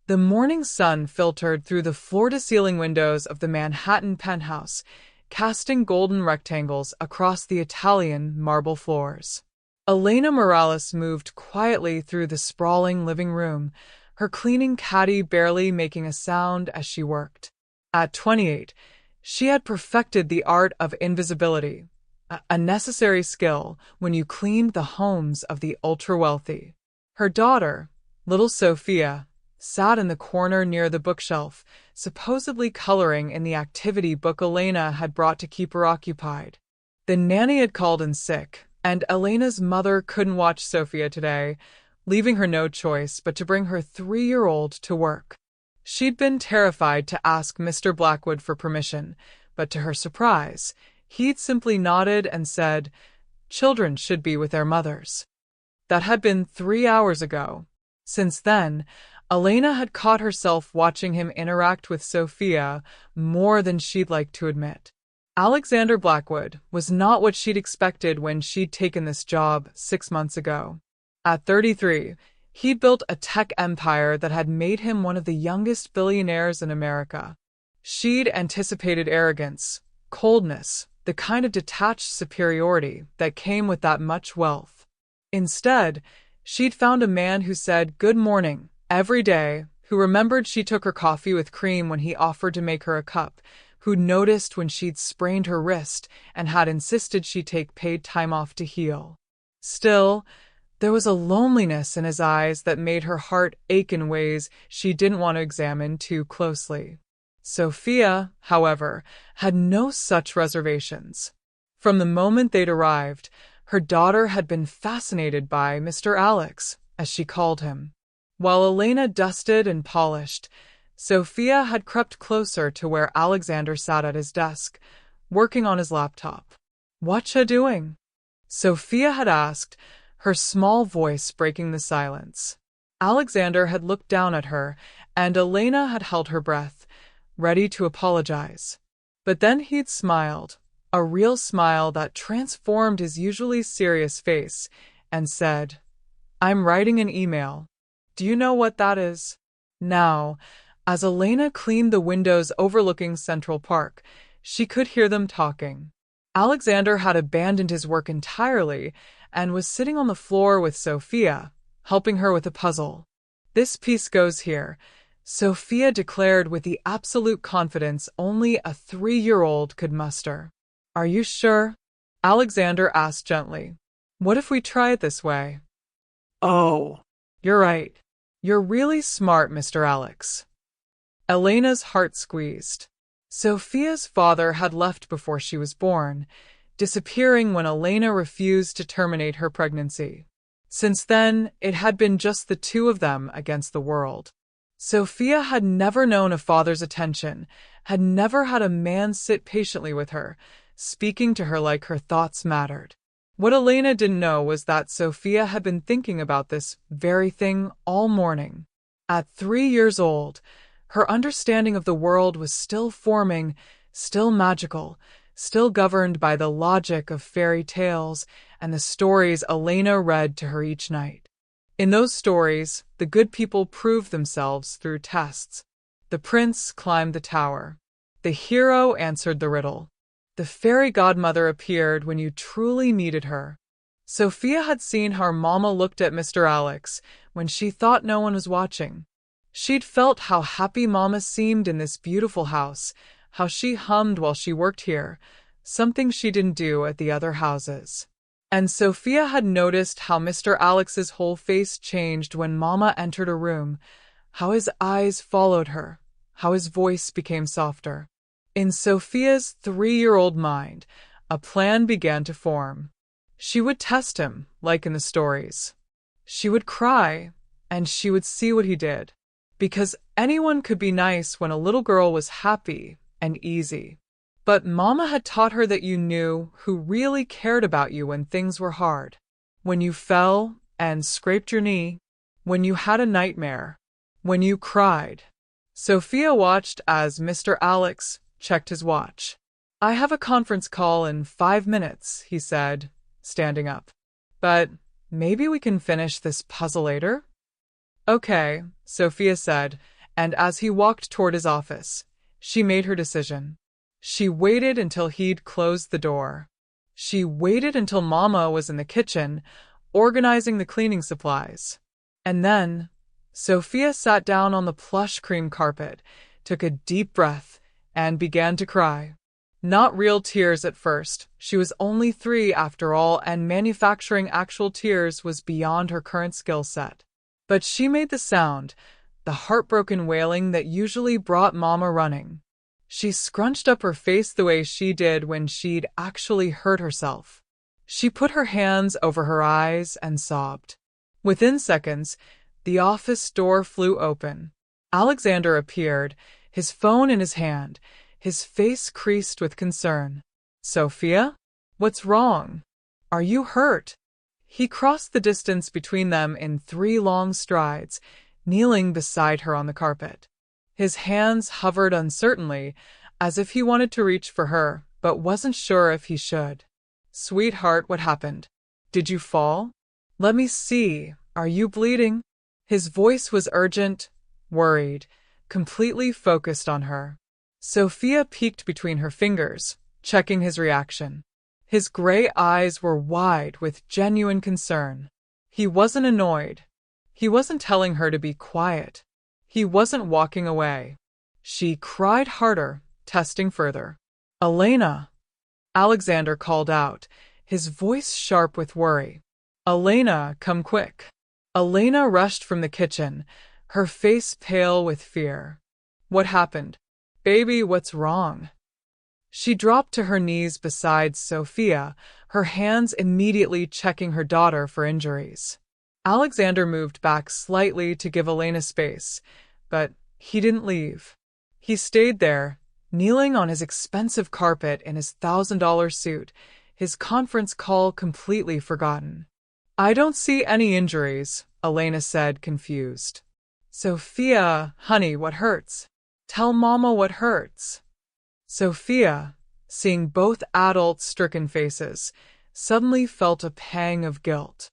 The morning sun filtered through the floor-to-ceiling windows of the Manhattan penthouse, casting golden rectangles across the Italian marble floors. Elena Morales moved quietly through the sprawling living room, her cleaning caddy barely making a sound as she worked. At 28, she had perfected the art of invisibility, a necessary skill when you cleaned the homes of the ultra-wealthy. Her daughter, little Sophia, sat in the corner near the bookshelf, supposedly coloring in the activity book Elena had brought to keep her occupied. The nanny had called in sick, and Elena's mother couldn't watch Sophia today, leaving her no choice but to bring her 3-year-old to work. She'd been terrified to ask Mr. Blackwood for permission, but to her surprise, he'd simply nodded and said, "Children should be with their mothers." That had been 3 hours ago. Since then, Elena had caught herself watching him interact with Sophia more than she'd like to admit. Alexander Blackwood was not what she'd expected when she'd taken this job 6 months ago. At 33, he'd built a tech empire that had made him one of the youngest billionaires in America. She'd anticipated arrogance, coldness, the kind of detached superiority that came with that much wealth. Instead, she'd found a man who said good morning every day, who remembered she took her coffee with cream when he offered to make her a cup, who noticed when she'd sprained her wrist and had insisted she take paid time off to heal. Still, there was a loneliness in his eyes that made her heart ache in ways she didn't want to examine too closely. Sophia, however, had no such reservations. From the moment they'd arrived, her daughter had been fascinated by Mr. Alex, as she called him. While Elena dusted and polished, Sophia had crept closer to where Alexander sat at his desk, working on his laptop. "Whatcha doing?" Sophia had asked, her small voice breaking the silence. Alexander had looked down at her, and Elena had held her breath, ready to apologize. But then he'd smiled, a real smile that transformed his usually serious face, and said, "I'm writing an email. Do you know what that is?" Now, as Elena cleaned the windows overlooking Central Park, she could hear them talking. Alexander had abandoned his work entirely and was sitting on the floor with Sophia, helping her with a puzzle. "This piece goes here," Sophia declared with the absolute confidence only a 3-year-old could muster. "Are you sure?" Alexander asked gently. "What if we try it this way?" "Oh, you're right. You're really smart, Mr. Alex." Elena's heart squeezed. Sophia's father had left before she was born, disappearing when Elena refused to terminate her pregnancy. Since then, it had been just the two of them against the world. Sophia had never known a father's attention, had never had a man sit patiently with her, speaking to her like her thoughts mattered. What Elena didn't know was that Sophia had been thinking about this very thing all morning. At 3 years old, her understanding of the world was still forming, still magical, still governed by the logic of fairy tales and the stories Elena read to her each night. In those stories, the good people proved themselves through tests. The prince climbed the tower. The hero answered the riddle. The fairy godmother appeared when you truly needed her. Sophia had seen how Mama looked at Mr. Alex when she thought no one was watching. She'd felt how happy Mama seemed in this beautiful house, how she hummed while she worked here, something she didn't do at the other houses. And Sophia had noticed how Mr. Alex's whole face changed when Mama entered a room, how his eyes followed her, how his voice became softer. In Sophia's 3-year-old mind, a plan began to form. She would test him, like in the stories. She would cry, and she would see what he did. Because anyone could be nice when a little girl was happy and easy. But Mama had taught her that you knew who really cared about you when things were hard. When you fell and scraped your knee. When you had a nightmare. When you cried. Sophia watched as Mr. Alex checked his watch. "I have a conference call in 5 minutes," he said, standing up. "But maybe we can finish this puzzle later?" "Okay," Sophia said, and as he walked toward his office, she made her decision. She waited until he'd closed the door. She waited until Mama was in the kitchen, organizing the cleaning supplies. And then, Sophia sat down on the plush cream carpet, took a deep breath, and began to cry. Not real tears at first. She was only 3 after all, and manufacturing actual tears was beyond her current skill set. But she made the sound, the heartbroken wailing that usually brought Mama running. She scrunched up her face the way she did when she'd actually hurt herself. She put her hands over her eyes and sobbed. Within seconds, the office door flew open. Alexander appeared, his phone in his hand, his face creased with concern. "Sophia? What's wrong? Are you hurt?" He crossed the distance between them in 3 long strides, kneeling beside her on the carpet. His hands hovered uncertainly, as if he wanted to reach for her, but wasn't sure if he should. "Sweetheart, what happened? Did you fall? Let me see. Are you bleeding?" His voice was urgent, worried, completely focused on her. Sophia peeked between her fingers, checking his reaction. His gray eyes were wide with genuine concern. He wasn't annoyed. He wasn't telling her to be quiet. He wasn't walking away. She cried harder, testing further. "Elena!" Alexander called out, his voice sharp with worry. "Elena, come quick." Elena rushed from the kitchen, her face pale with fear. "What happened? Baby, what's wrong?" She dropped to her knees beside Sophia, her hands immediately checking her daughter for injuries. Alexander moved back slightly to give Elena space, but he didn't leave. He stayed there, kneeling on his expensive carpet in his $1,000 suit, his conference call completely forgotten. "I don't see any injuries," Elena said, confused. "Sophia, honey, what hurts? Tell Mama what hurts." Sophia, seeing both adults' stricken faces, suddenly felt a pang of guilt.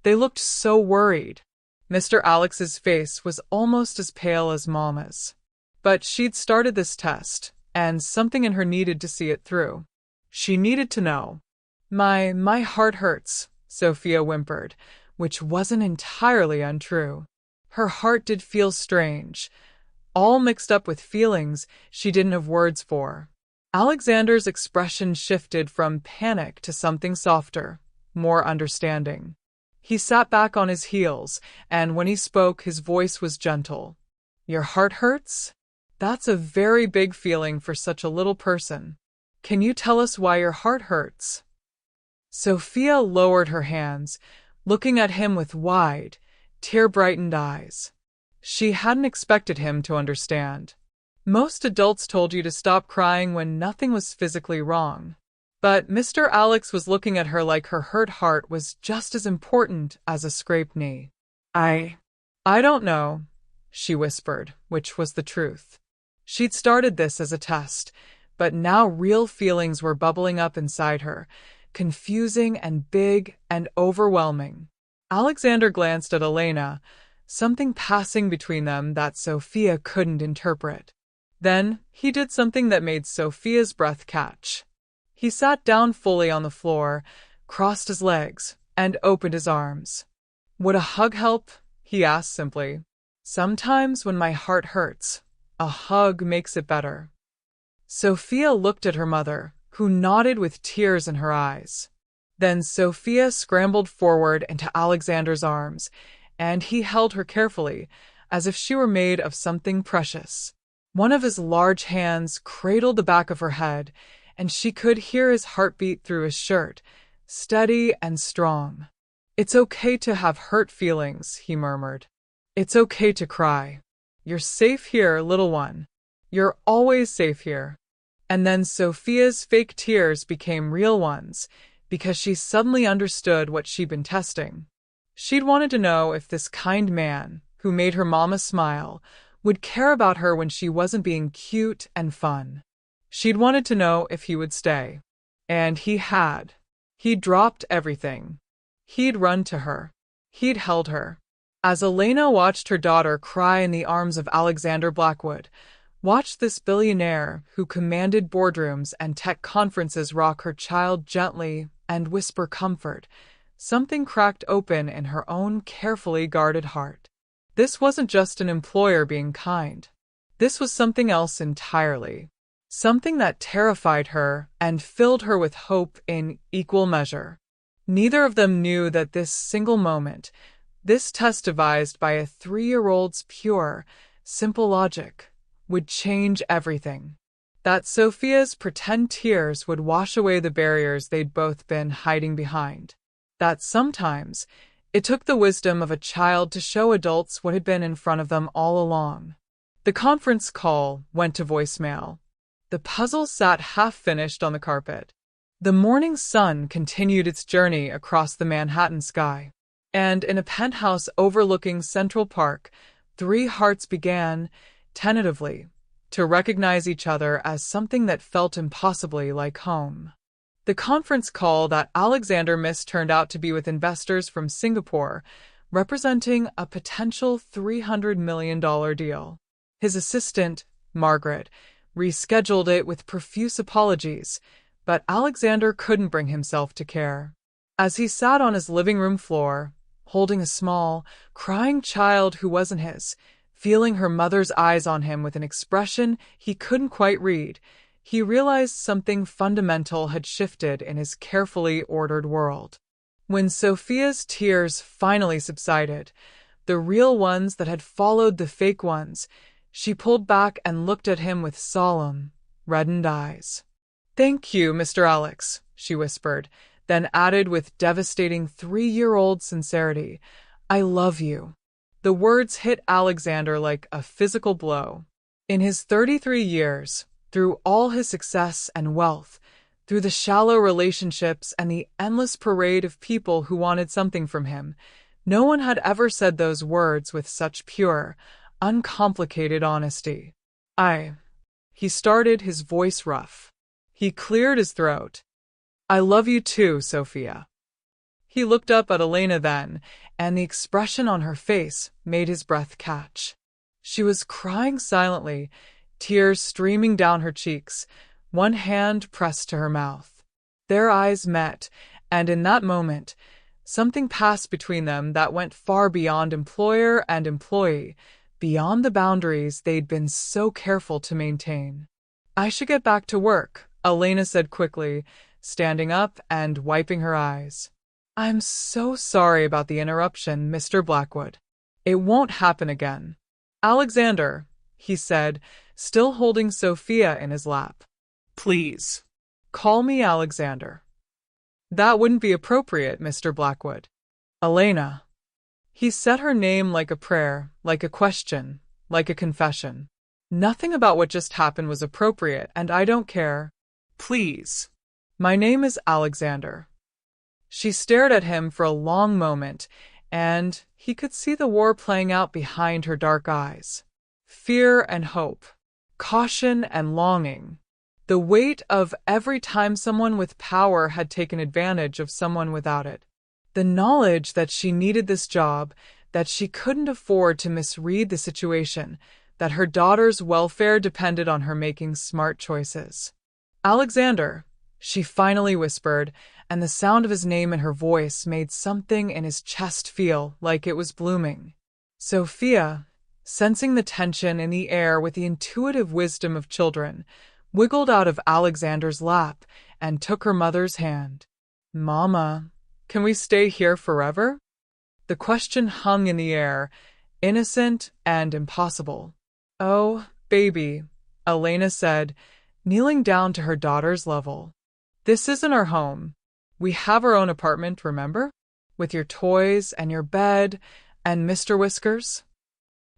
They looked so worried. Mr. Alex's face was almost as pale as Mama's. But she'd started this test, and something in her needed to see it through. She needed to know. My heart hurts," Sophia whimpered, which wasn't entirely untrue. Her heart did feel strange, all mixed up with feelings she didn't have words for. Alexander's expression shifted from panic to something softer, more understanding. He sat back on his heels, and when he spoke, his voice was gentle. "Your heart hurts? That's a very big feeling for such a little person. Can you tell us why your heart hurts?" Sophia lowered her hands, looking at him with wide, tear-brightened eyes. She hadn't expected him to understand. Most adults told you to stop crying when nothing was physically wrong. But Mr. Alex was looking at her like her hurt heart was just as important as a scraped knee. I don't know," she whispered, which was the truth. She'd started this as a test, but now real feelings were bubbling up inside her, confusing and big and overwhelming. Alexander glanced at Elena, something passing between them that Sophia couldn't interpret. Then he did something that made Sophia's breath catch. He sat down fully on the floor, crossed his legs, and opened his arms. "Would a hug help?" he asked simply. "Sometimes when my heart hurts, a hug makes it better." Sophia looked at her mother, who nodded with tears in her eyes. Then Sophia scrambled forward into Alexander's arms, and he held her carefully, as if she were made of something precious. One of his large hands cradled the back of her head, and she could hear his heartbeat through his shirt, steady and strong. "It's okay to have hurt feelings," he murmured. "It's okay to cry. You're safe here, little one. You're always safe here." And then Sophia's fake tears became real ones, because she suddenly understood what she'd been testing. She'd wanted to know if this kind man, who made her mama smile, would care about her when she wasn't being cute and fun. She'd wanted to know if he would stay. And he had. He'd dropped everything. He'd run to her. He'd held her. As Elena watched her daughter cry in the arms of Alexander Blackwood, watched this billionaire who commanded boardrooms and tech conferences rock her child gently and whisper comfort, something cracked open in her own carefully guarded heart. This wasn't just an employer being kind. This was something else entirely. Something that terrified her and filled her with hope in equal measure. Neither of them knew that this single moment, this test devised by a 3-year-old's pure, simple logic, would change everything. That Sophia's pretend tears would wash away the barriers they'd both been hiding behind. That sometimes it took the wisdom of a child to show adults what had been in front of them all along. The conference call went to voicemail. The puzzle sat half-finished on the carpet. The morning sun continued its journey across the Manhattan sky. And in a penthouse overlooking Central Park, 3 hearts began, tentatively, to recognize each other as something that felt impossibly like home. The conference call that Alexander missed turned out to be with investors from Singapore, representing a potential $300 million deal. His assistant, Margaret, rescheduled it with profuse apologies, but Alexander couldn't bring himself to care. As he sat on his living room floor, holding a small, crying child who wasn't his, feeling her mother's eyes on him with an expression he couldn't quite read, he realized something fundamental had shifted in his carefully ordered world. When Sophia's tears finally subsided, the real ones that had followed the fake ones, she pulled back and looked at him with solemn, reddened eyes. "Thank you, Mr. Alex," she whispered, then added with devastating 3-year-old sincerity, "I love you." The words hit Alexander like a physical blow. In his 33 years, through all his success and wealth, through the shallow relationships and the endless parade of people who wanted something from him, no one had ever said those words with such pure, uncomplicated honesty. He started, his voice rough. He cleared his throat. "I love you too, Sophia." He looked up at Elena then, and the expression on her face made his breath catch. She was crying silently, tears streaming down her cheeks, one hand pressed to her mouth. Their eyes met, and in that moment, something passed between them that went far beyond employer and employee, beyond the boundaries they'd been so careful to maintain. "I should get back to work," Elena said quickly, standing up and wiping her eyes. "I'm so sorry about the interruption, Mr. Blackwood. It won't happen again." "Alexander," he said, still holding Sophia in his lap. "Please, call me Alexander." "That wouldn't be appropriate, Mr. Blackwood." "Elena." He said her name like a prayer, like a question, like a confession. "Nothing about what just happened was appropriate, and I don't care. Please. My name is Alexander." She stared at him for a long moment, and he could see the war playing out behind her dark eyes. Fear and hope, caution and longing. The weight of every time someone with power had taken advantage of someone without it. The knowledge that she needed this job, that she couldn't afford to misread the situation, that her daughter's welfare depended on her making smart choices. "Alexander," she finally whispered, and the sound of his name in her voice made something in his chest feel like it was blooming. Sophia, sensing the tension in the air with the intuitive wisdom of children, wiggled out of Alexander's lap and took her mother's hand. "Mama, can we stay here forever?" The question hung in the air, innocent and impossible. "Oh, baby," Elena said, kneeling down to her daughter's level. "This isn't our home. We have our own apartment, remember? With your toys and your bed and Mr. Whiskers."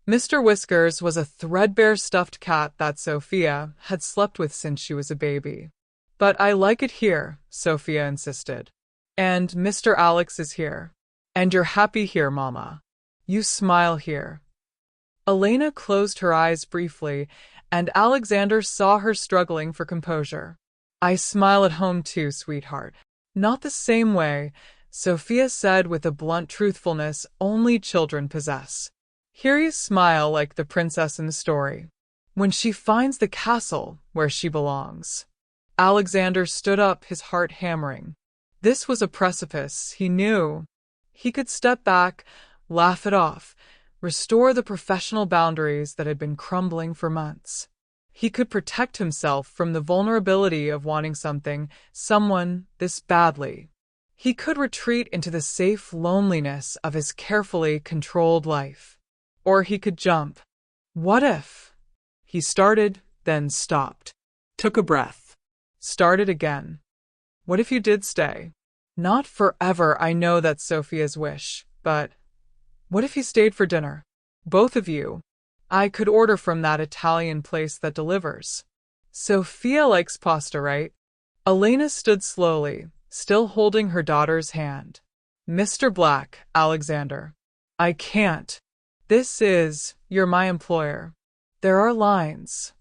Mr. Whiskers was a threadbare stuffed cat that Sophia had slept with since she was a baby. "But I like it here," Sophia insisted. "And Mr. Alex is here. And you're happy here, Mama. You smile here." Elena closed her eyes briefly, and Alexander saw her struggling for composure. "I smile at home too, sweetheart. Not the same way," Sophia said with a blunt truthfulness only children possess. Here you smile like the princess in the story. When she finds the castle where she belongs. Alexander stood up, his heart hammering. This was a precipice, he knew. He could step back, laugh it off, restore the professional boundaries that had been crumbling for months. He could protect himself from the vulnerability of wanting someone this badly. He could retreat into the safe loneliness of his carefully controlled life. Or he could jump. What if? He started, then stopped. Took a breath. Started again. What if you did stay? Not forever, I know that's Sophia's wish, but what if you stayed for dinner? Both of you. I could order from that Italian place that delivers. Sophia likes pasta, right? Elena stood slowly, still holding her daughter's hand. Mr. Black, Alexander. I can't. You're my employer. There are lines.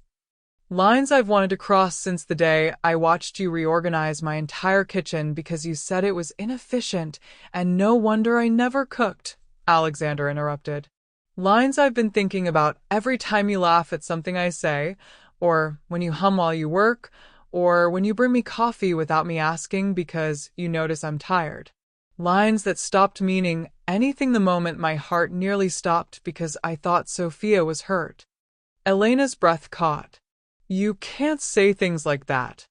Lines I've wanted to cross since the day I watched you reorganize my entire kitchen because you said it was inefficient, and no wonder I never cooked, Alexander interrupted. Lines I've been thinking about every time you laugh at something I say, or when you hum while you work, or when you bring me coffee without me asking because you notice I'm tired. Lines that stopped meaning anything the moment my heart nearly stopped because I thought Sophia was hurt. Elena's breath caught. You can't say things like that.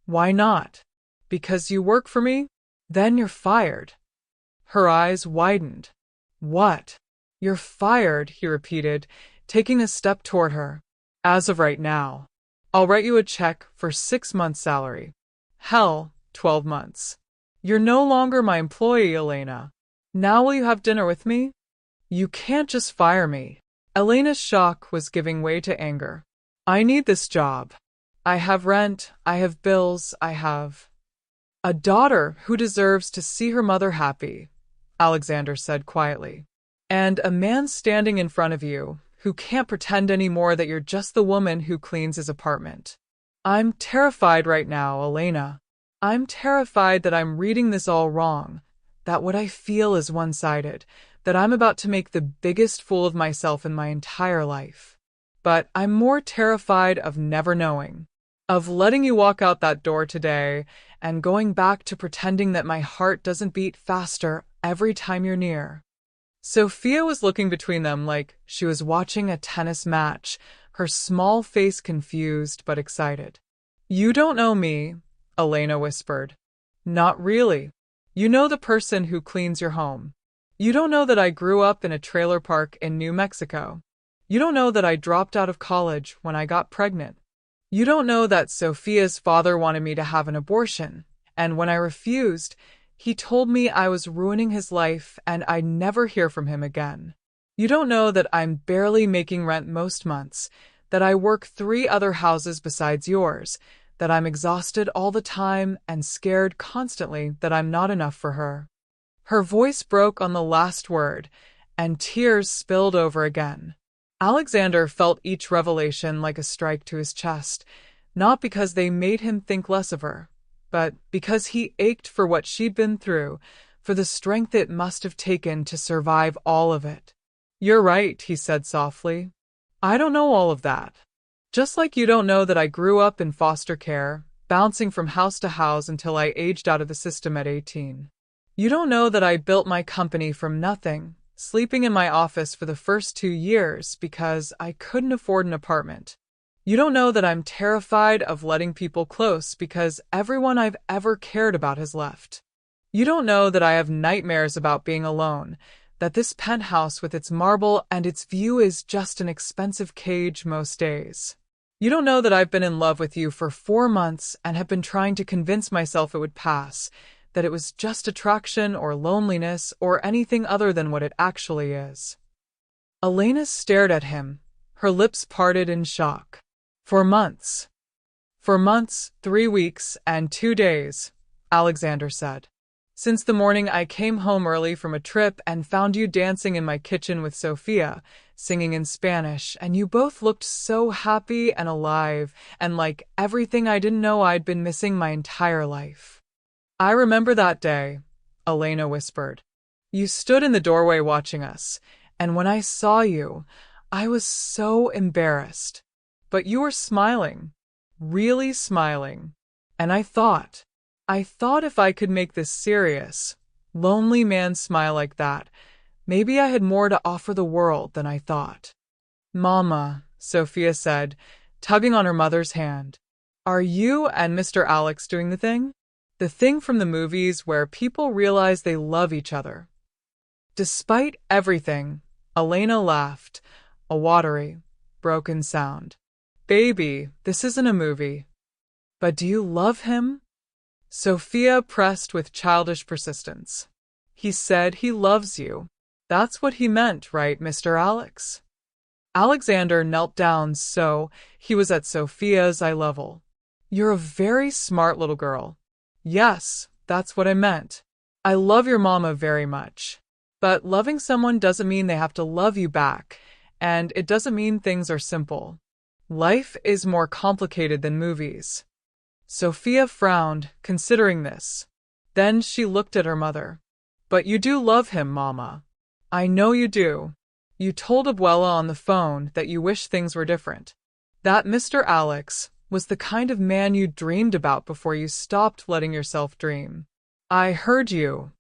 Why not? Because you work for me? Then you're fired. Her eyes widened. What? You're fired, he repeated, taking a step toward her. As of right now. I'll write you a check for 6 months' salary. Hell, 12 months. You're no longer my employee, Elena. Now will you have dinner with me? You can't just fire me. Elena's shock was giving way to anger. I need this job. I have rent, I have bills, I have a daughter who deserves to see her mother happy, Alexander said quietly. And a man standing in front of you who can't pretend anymore that you're just the woman who cleans his apartment. I'm terrified right now, Elena. I'm terrified that I'm reading this all wrong, that what I feel is one-sided, that I'm about to make the biggest fool of myself in my entire life. But I'm more terrified of never knowing, of letting you walk out that door today and going back to pretending that my heart doesn't beat faster every time you're near. Sophia was looking between them like she was watching a tennis match, her small face confused but excited. You don't know me, Elena whispered. Not really. You know the person who cleans your home. You don't know that I grew up in a trailer park in New Mexico. You don't know that I dropped out of college when I got pregnant. You don't know that Sophia's father wanted me to have an abortion, and when I refused, he told me I was ruining his life and I'd never hear from him again. You don't know that I'm barely making rent most months, that I work 3 other houses besides yours, that I'm exhausted all the time and scared constantly that I'm not enough for her. Her voice broke on the last word, and tears spilled over again. Alexander felt each revelation like a strike to his chest, not because they made him think less of her, but because he ached for what she'd been through, for the strength it must have taken to survive all of it. You're right, he said softly. I don't know all of that. Just like you don't know that I grew up in foster care, bouncing from house to house until I aged out of the system at 18. You don't know that I built my company from nothing, sleeping in my office for the first 2 years because I couldn't afford an apartment. You don't know that I'm terrified of letting people close because everyone I've ever cared about has left. You don't know that I have nightmares about being alone, that this penthouse with its marble and its view is just an expensive cage most days. You don't know that I've been in love with you for 4 months and have been trying to convince myself it would pass, that it was just attraction or loneliness or anything other than what it actually is. Elena stared at him, her lips parted in shock. For months. For months, 3 weeks, and 2 days, Alexander said. Since the morning I came home early from a trip and found you dancing in my kitchen with Sophia, singing in Spanish, and you both looked so happy and alive and like everything I didn't know I'd been missing my entire life. I remember that day. Elena whispered. You stood in the doorway watching us, and when I saw you, I was so embarrassed. But you were smiling, really smiling. And I thought if I could make this serious, lonely man smile like that, maybe I had more to offer the world than I thought. Mama, Sophia said, tugging on her mother's hand. Are you and Mr. Alex doing the thing? The thing from the movies where people realize they love each other. Despite everything, Elena laughed, a watery, broken sound. Baby, this isn't a movie. But do you love him? Sophia pressed with childish persistence. He said he loves you. That's what he meant, right, Mr. Alex? Alexander knelt down so he was at Sophia's eye level. You're a very smart little girl. Yes, that's what I meant. I love your mama very much. But loving someone doesn't mean they have to love you back, and it doesn't mean things are simple. Life is more complicated than movies. Sophia frowned, considering this. Then she looked at her mother. But you do love him, Mama. I know you do. You told Abuela on the phone that you wish things were different. That Mr. Alex was the kind of man you dreamed about before you stopped letting yourself dream. I heard you.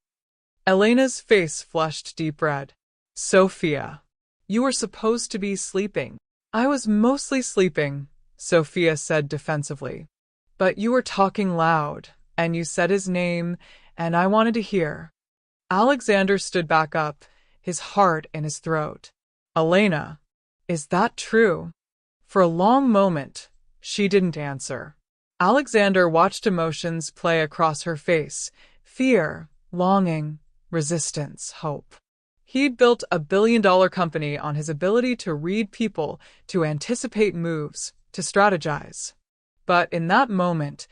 Elena's face flushed deep red. Sophia, you were supposed to be sleeping. I was mostly sleeping, Sophia said defensively. But you were talking loud, and you said his name, and I wanted to hear. Alexander stood back up, his heart in his throat. Elena, is that true? For a long moment, she didn't answer. Alexander watched emotions play across her face, fear, longing, resistance, hope. He'd built a billion-dollar company on his ability to read people, to anticipate moves, to strategize. But in that moment,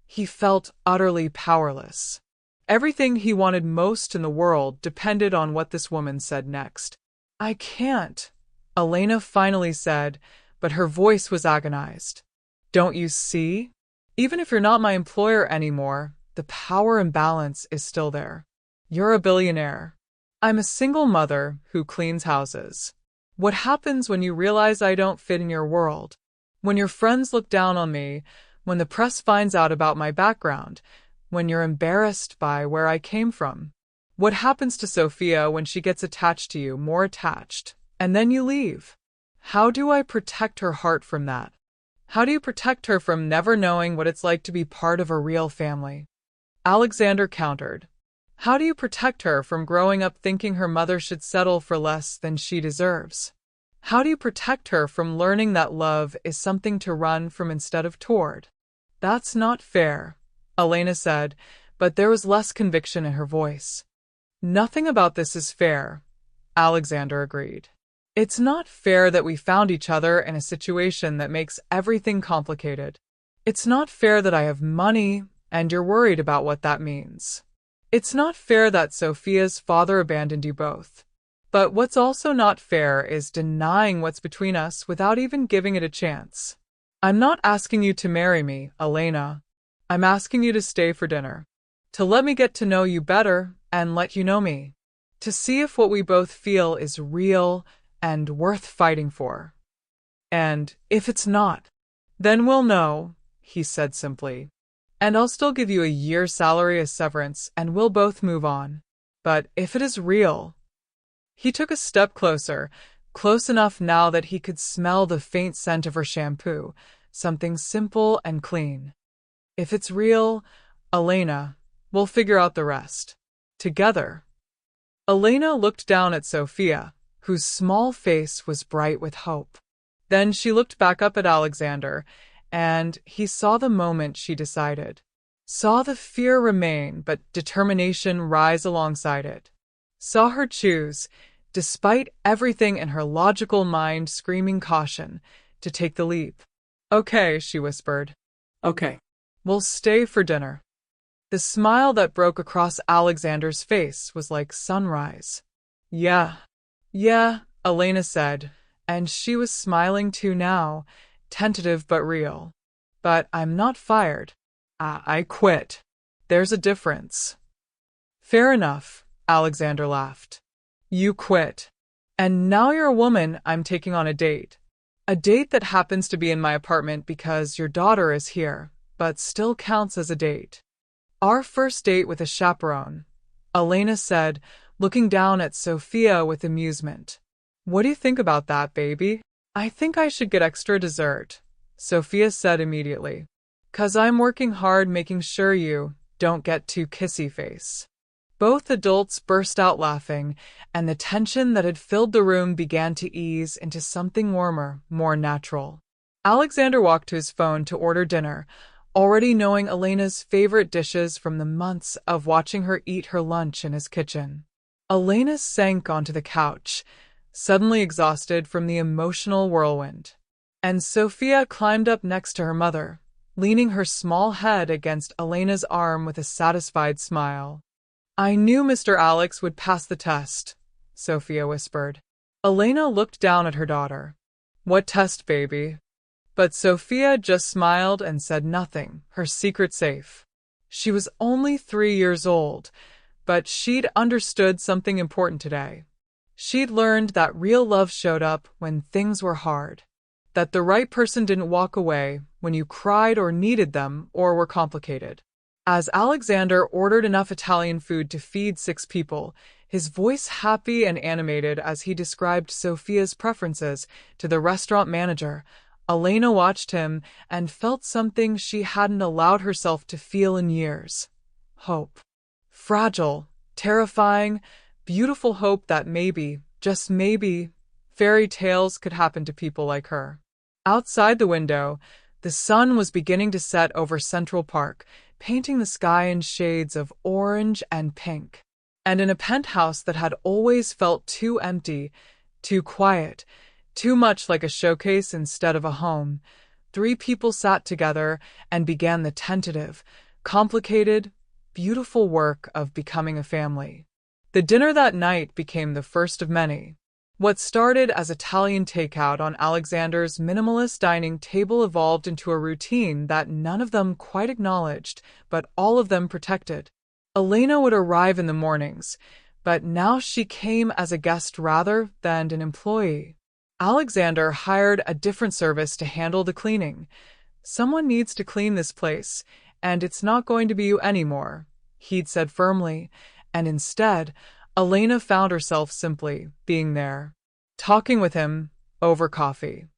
he felt utterly powerless. Everything he wanted most in the world depended on what this woman said next. I can't, Elena finally said, but her voice was agonized. Don't you see? Even if you're not my employer anymore, the power imbalance is still there. You're a billionaire. I'm a single mother who cleans houses. What happens when you realize I don't fit in your world? When your friends look down on me, when the press finds out about my background, when you're embarrassed by where I came from? What happens to Sophia when she gets attached to you, more attached, and then you leave? How do I protect her heart from that? How do you protect her from never knowing what it's like to be part of a real family? Alexander countered. How do you protect her from growing up thinking her mother should settle for less than she deserves? How do you protect her from learning that love is something to run from instead of toward? That's not fair, Elena said, but there was less conviction in her voice. Nothing about this is fair, Alexander agreed. It's not fair that we found each other in a situation that makes everything complicated. It's not fair that I have money and you're worried about what that means. It's not fair that Sophia's father abandoned you both. But what's also not fair is denying what's between us without even giving it a chance. I'm not asking you to marry me, Elena. I'm asking you to stay for dinner. To let me get to know you better and let you know me. To see if what we both feel is real and worth fighting for. And if it's not, then we'll know, he said simply. And I'll still give you a year's salary as severance and we'll both move on. But if it is real... He took a step closer, close enough now that he could smell the faint scent of her shampoo, something simple and clean. If it's real, Elena, we'll figure out the rest. Together. Elena looked down at Sophia, whose small face was bright with hope. Then she looked back up at Alexander, and he saw the moment she decided. Saw the fear remain, but determination rise alongside it. Saw her choose, despite everything in her logical mind screaming caution, to take the leap. Okay, she whispered. Okay. We'll stay for dinner. The smile that broke across Alexander's face was like sunrise. Yeah, Elena said, and she was smiling too now, tentative but real. But I'm not fired. I quit. There's a difference. Fair enough, Alexander laughed. You quit. And now you're a woman I'm taking on a date. A date that happens to be in my apartment because your daughter is here, but still counts as a date. Our first date with a chaperone, Elena said, looking down at Sophia with amusement. What do you think about that, baby? I think I should get extra dessert, Sophia said immediately. 'Cause I'm working hard making sure you don't get too kissy face. Both adults burst out laughing, and the tension that had filled the room began to ease into something warmer, more natural. Alexander walked to his phone to order dinner, already knowing Elena's favorite dishes from the months of watching her eat her lunch in his kitchen. Elena sank onto the couch, suddenly exhausted from the emotional whirlwind. And Sophia climbed up next to her mother, leaning her small head against Elena's arm with a satisfied smile. I knew Mr. Alex would pass the test, Sophia whispered. Elena looked down at her daughter. What test, baby? But Sophia just smiled and said nothing, her secret safe. She was only 3 years old, but she'd understood something important today. She'd learned that real love showed up when things were hard, that the right person didn't walk away when you cried or needed them or were complicated. As Alexander ordered enough Italian food to feed 6 people, his voice happy and animated as he described Sophia's preferences to the restaurant manager, Elena watched him and felt something she hadn't allowed herself to feel in years. Hope. Fragile, terrifying, beautiful hope that maybe, just maybe, fairy tales could happen to people like her. Outside the window, the sun was beginning to set over Central Park, painting the sky in shades of orange and pink. And in a penthouse that had always felt too empty, too quiet, too much like a showcase instead of a home, 3 people sat together and began the tentative, complicated, beautiful work of becoming a family. The dinner that night became the first of many. What started as Italian takeout on Alexander's minimalist dining table evolved into a routine that none of them quite acknowledged, but all of them protected. Elena would arrive in the mornings, but now she came as a guest rather than an employee. Alexander hired a different service to handle the cleaning. Someone needs to clean this place, and it's not going to be you anymore, he'd said firmly, and instead, Elena found herself simply being there, talking with him over coffee.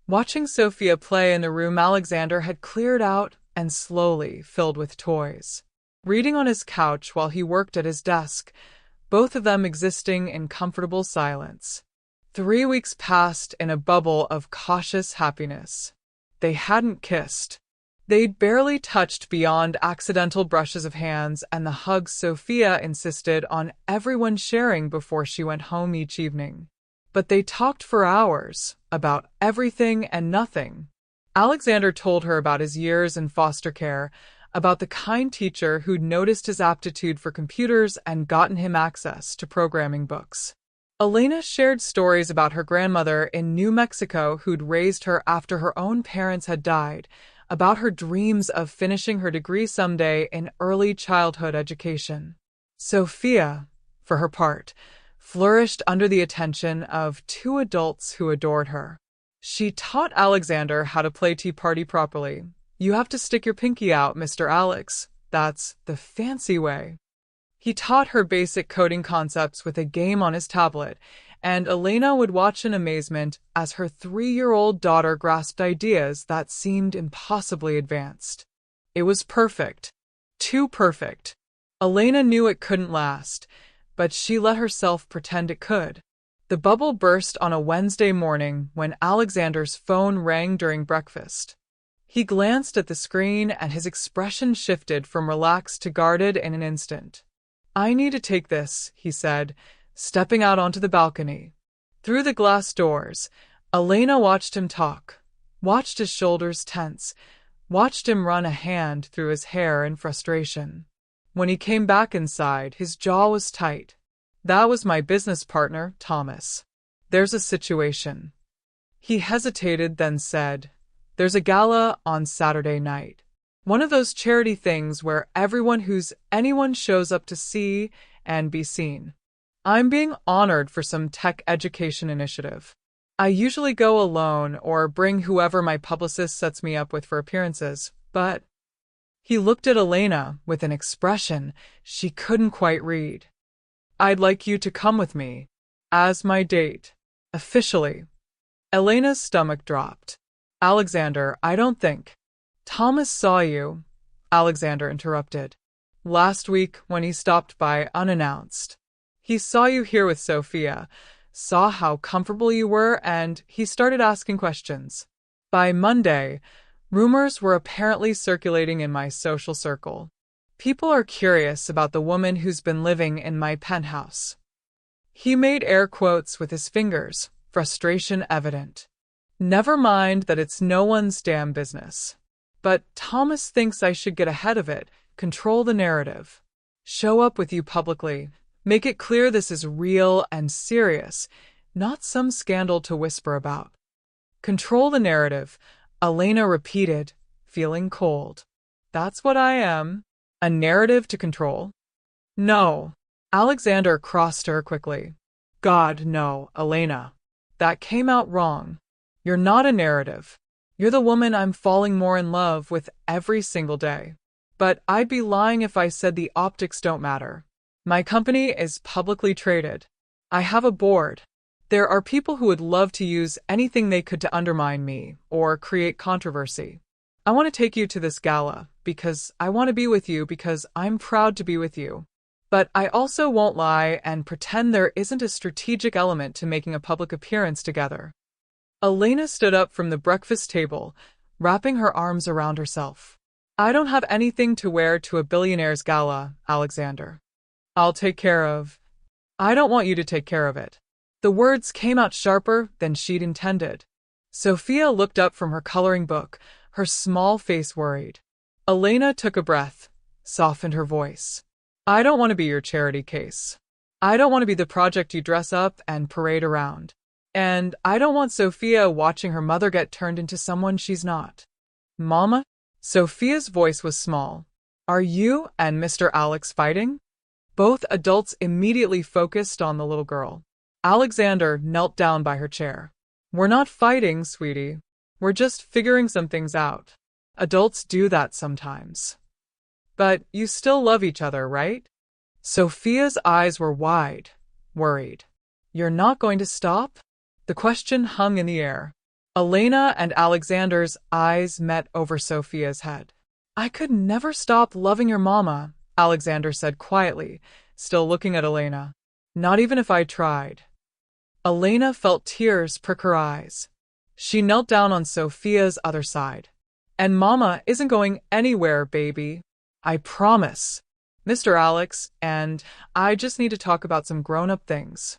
Watching Sophia play in the room Alexander had cleared out and slowly filled with toys. Reading on his couch while he worked at his desk, both of them existing in comfortable silence. 3 weeks passed in a bubble of cautious happiness. They hadn't kissed. They'd barely touched beyond accidental brushes of hands and the hugs Sophia insisted on everyone sharing before she went home each evening. But they talked for hours about everything and nothing. Alexander told her about his years in foster care, about the kind teacher who'd noticed his aptitude for computers and gotten him access to programming books. Elena shared stories about her grandmother in New Mexico who'd raised her after her own parents had died, about her dreams of finishing her degree someday in early childhood education. Sophia, for her part, flourished under the attention of 2 adults who adored her. She taught Alexander how to play Tea Party properly. You have to stick your pinky out, Mr. Alex. That's the fancy way. He taught her basic coding concepts with a game on his tablet, and Elena would watch in amazement as her 3-year-old daughter grasped ideas that seemed impossibly advanced. It was perfect. Too perfect. Elena knew it couldn't last, but she let herself pretend it could. The bubble burst on a Wednesday morning when Alexander's phone rang during breakfast. He glanced at the screen and his expression shifted from relaxed to guarded in an instant. I need to take this, he said, stepping out onto the balcony. Through the glass doors, Elena watched him talk, watched his shoulders tense, watched him run a hand through his hair in frustration. When he came back inside, his jaw was tight. That was my business partner, Thomas. There's a situation. He hesitated, then said, There's a gala on Saturday night. One of those charity things where anyone shows up to see and be seen. I'm being honored for some tech education initiative. I usually go alone or bring whoever my publicist sets me up with for appearances, but he looked at Elena with an expression she couldn't quite read. I'd like you to come with me as my date, officially. Elena's stomach dropped. Alexander, I don't think. Thomas saw you, Alexander interrupted. Last week when he stopped by unannounced. He saw you here with Sophia, saw how comfortable you were, and he started asking questions. By Monday, rumors were apparently circulating in my social circle. People are curious about the woman who's been living in my penthouse. He made air quotes with his fingers, frustration evident. Never mind that it's no one's damn business. But Thomas thinks I should get ahead of it, control the narrative. Show up with you publicly. Make it clear this is real and serious, not some scandal to whisper about. Control the narrative, Elena repeated, feeling cold. That's what I am. A narrative to control? No. Alexander crossed her quickly. God, no, Elena. That came out wrong. You're not a narrative. You're the woman I'm falling more in love with every single day. But I'd be lying if I said the optics don't matter. My company is publicly traded. I have a board. There are people who would love to use anything they could to undermine me or create controversy. I want to take you to this gala because I want to be with you because I'm proud to be with you. But I also won't lie and pretend there isn't a strategic element to making a public appearance together. Elena stood up from the breakfast table, wrapping her arms around herself. I don't have anything to wear to a billionaire's gala, Alexander. I'll take care of. I don't want you to take care of it. The words came out sharper than she'd intended. Sophia looked up from her coloring book, her small face worried. Elena took a breath, softened her voice. I don't want to be your charity case. I don't want to be the project you dress up and parade around. And I don't want Sophia watching her mother get turned into someone she's not. Mama? Sophia's voice was small. Are you and Mr. Alex fighting? Both adults immediately focused on the little girl. Alexander knelt down by her chair. We're not fighting, sweetie. We're just figuring some things out. Adults do that sometimes. But you still love each other, right? Sophia's eyes were wide, worried. You're not going to stop? The question hung in the air. Elena and Alexander's eyes met over Sophia's head. I could never stop loving your mama, Alexander said quietly, still looking at Elena. Not even if I tried. Elena felt tears prick her eyes. She knelt down on Sophia's other side. And Mama isn't going anywhere, baby. I promise. Mr. Alex and I just need to talk about some grown-up things.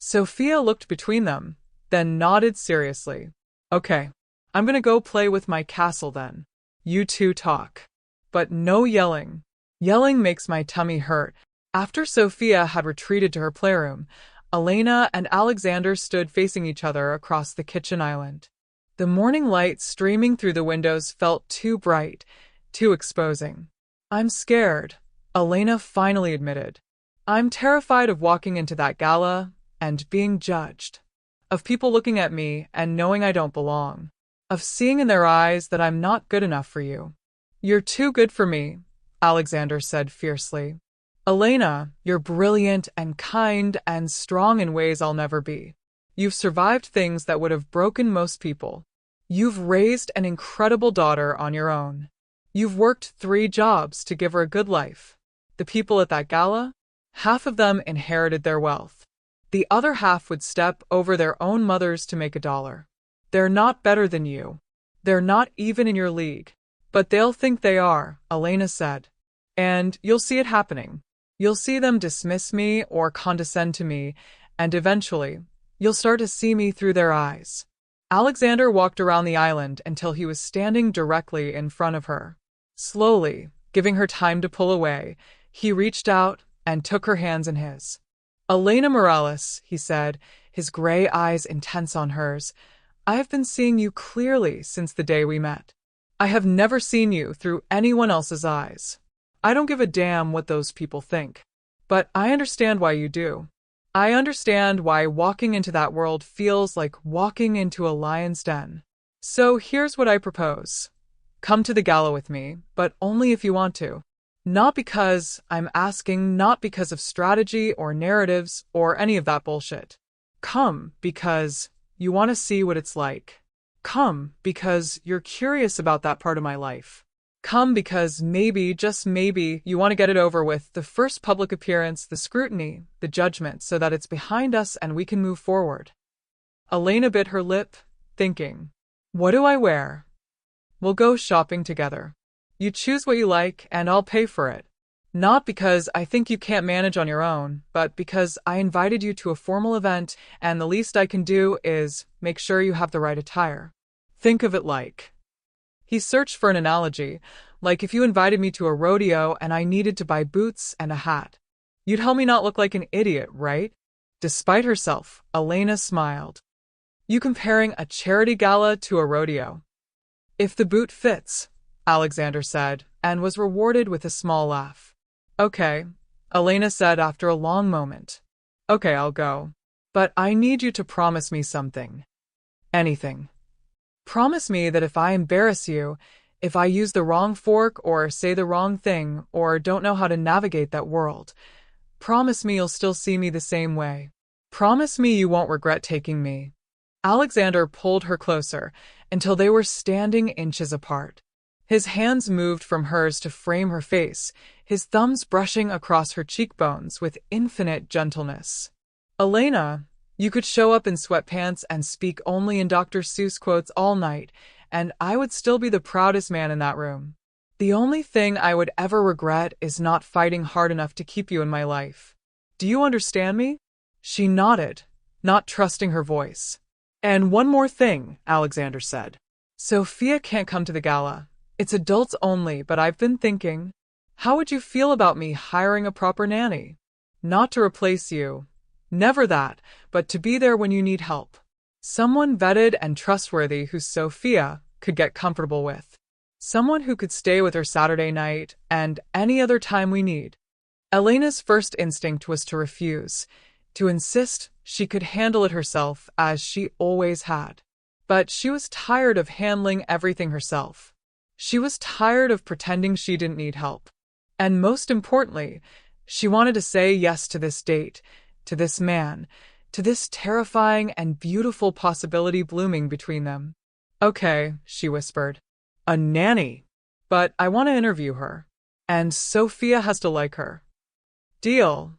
Sophia looked between them, then nodded seriously. Okay, I'm gonna go play with my castle then. You two talk. But no yelling. Yelling makes my tummy hurt. After Sophia had retreated to her playroom, Elena and Alexander stood facing each other across the kitchen island. The morning light streaming through the windows felt too bright, too exposing. I'm scared, Elena finally admitted. I'm terrified of walking into that gala and being judged. Of people looking at me and knowing I don't belong. Of seeing in their eyes that I'm not good enough for you. You're too good for me, Alexander said fiercely. Elena, you're brilliant and kind and strong in ways I'll never be. You've survived things that would have broken most people. You've raised an incredible daughter on your own. You've worked 3 jobs to give her a good life. The people at that gala? Half of them inherited their wealth. The other half would step over their own mothers to make $1. They're not better than you. They're not even in your league. But they'll think they are, Elena said. And you'll see it happening. You'll see them dismiss me or condescend to me, and eventually, you'll start to see me through their eyes. Alexander walked around the island until he was standing directly in front of her. Slowly, giving her time to pull away, he reached out and took her hands in his. Elena Morales, he said, his gray eyes intense on hers, I have been seeing you clearly since the day we met. I have never seen you through anyone else's eyes. I don't give a damn what those people think. But I understand why you do. I understand why walking into that world feels like walking into a lion's den. So here's what I propose. Come to the gala with me, but only if you want to. Not because I'm asking, not because of strategy or narratives or any of that bullshit. Come because you want to see what it's like. Come because you're curious about that part of my life. Come because maybe, just maybe, you want to get it over with, the first public appearance, the scrutiny, the judgment, so that it's behind us and we can move forward. Elena bit her lip, thinking, what do I wear? We'll go shopping together. You choose what you like and I'll pay for it. Not because I think you can't manage on your own, but because I invited you to a formal event and the least I can do is make sure you have the right attire. Think of it like... He searched for an analogy, like if you invited me to a rodeo and I needed to buy boots and a hat. You'd help me not look like an idiot, right? Despite herself, Elena smiled. You comparing a charity gala to a rodeo. If the boot fits, Alexander said, and was rewarded with a small laugh. Okay, Elena said after a long moment. Okay, I'll go. But I need you to promise me something. Anything. Promise me that if I embarrass you, if I use the wrong fork or say the wrong thing or don't know how to navigate that world, promise me you'll still see me the same way. Promise me you won't regret taking me. Alexander pulled her closer until they were standing inches apart. His hands moved from hers to frame her face, his thumbs brushing across her cheekbones with infinite gentleness. Elena, you could show up in sweatpants and speak only in Dr. Seuss quotes all night, and I would still be the proudest man in that room. The only thing I would ever regret is not fighting hard enough to keep you in my life. Do you understand me? She nodded, not trusting her voice. And one more thing, Alexander said. Sophia can't come to the gala. It's adults only, but I've been thinking, how would you feel about me hiring a proper nanny? Not to replace you. Never that, but to be there when you need help. Someone vetted and trustworthy who Sophia could get comfortable with. Someone who could stay with her Saturday night and any other time we need. Elena's first instinct was to refuse, to insist she could handle it herself as she always had. But she was tired of handling everything herself. She was tired of pretending she didn't need help. And most importantly, she wanted to say yes to this date, to this man, to this terrifying and beautiful possibility blooming between them. Okay, she whispered. A nanny. But I want to interview her. And Sophia has to like her. Deal,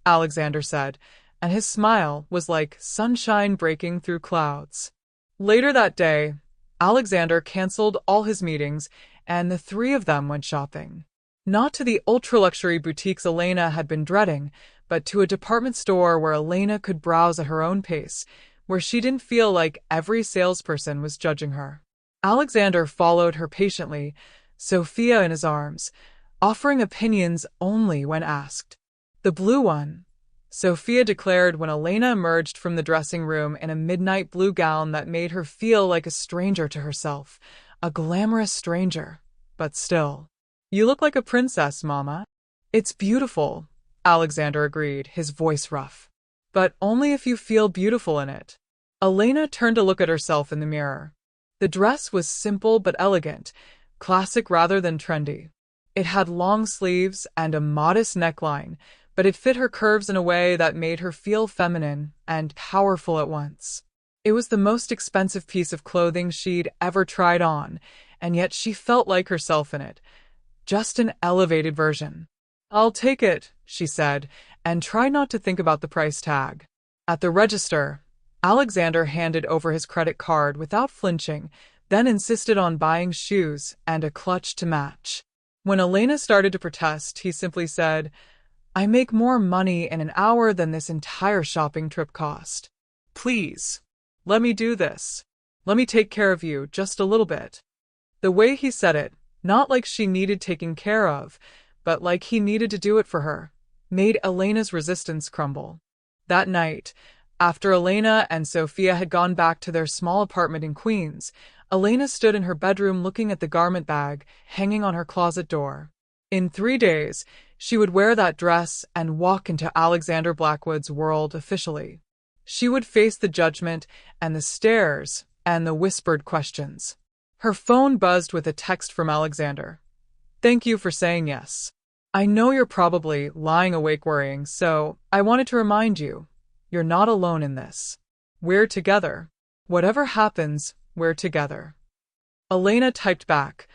Alexander said, and his smile was like sunshine breaking through clouds. Later that day, Alexander canceled all his meetings, and the three of them went shopping. Not to the ultra-luxury boutiques Elena had been dreading, but to a department store where Elena could browse at her own pace, where she didn't feel like every salesperson was judging her. Alexander followed her patiently, Sophia in his arms, offering opinions only when asked. The blue one, Sophia declared when Elena emerged from the dressing room in a midnight blue gown that made her feel like a stranger to herself, a glamorous stranger, but still. You look like a princess, Mama. It's beautiful, Alexander agreed, his voice rough. But only if you feel beautiful in it. Elena turned to look at herself in the mirror. The dress was simple but elegant, classic rather than trendy. It had long sleeves and a modest neckline, but it fit her curves in a way that made her feel feminine and powerful at once. It was the most expensive piece of clothing she'd ever tried on, and yet she felt like herself in it. Just an elevated version. I'll take it, she said, and tried not to think about the price tag. At the register, Alexander handed over his credit card without flinching, then insisted on buying shoes and a clutch to match. When Elena started to protest, he simply said, I make more money in an hour than this entire shopping trip cost. Please, let me do this. Let me take care of you just a little bit. The way he said it, not like she needed taking care of, but like he needed to do it for her, made Elena's resistance crumble. That night, after Elena and Sophia had gone back to their small apartment in Queens, Elena stood in her bedroom looking at the garment bag hanging on her closet door. In 3 days, she would wear that dress and walk into Alexander Blackwood's world officially. She would face the judgment and the stares and the whispered questions. Her phone buzzed with a text from Alexander. "Thank you for saying yes. I know you're probably lying awake worrying, so I wanted to remind you, you're not alone in this. We're together. Whatever happens, we're together." Elena typed back,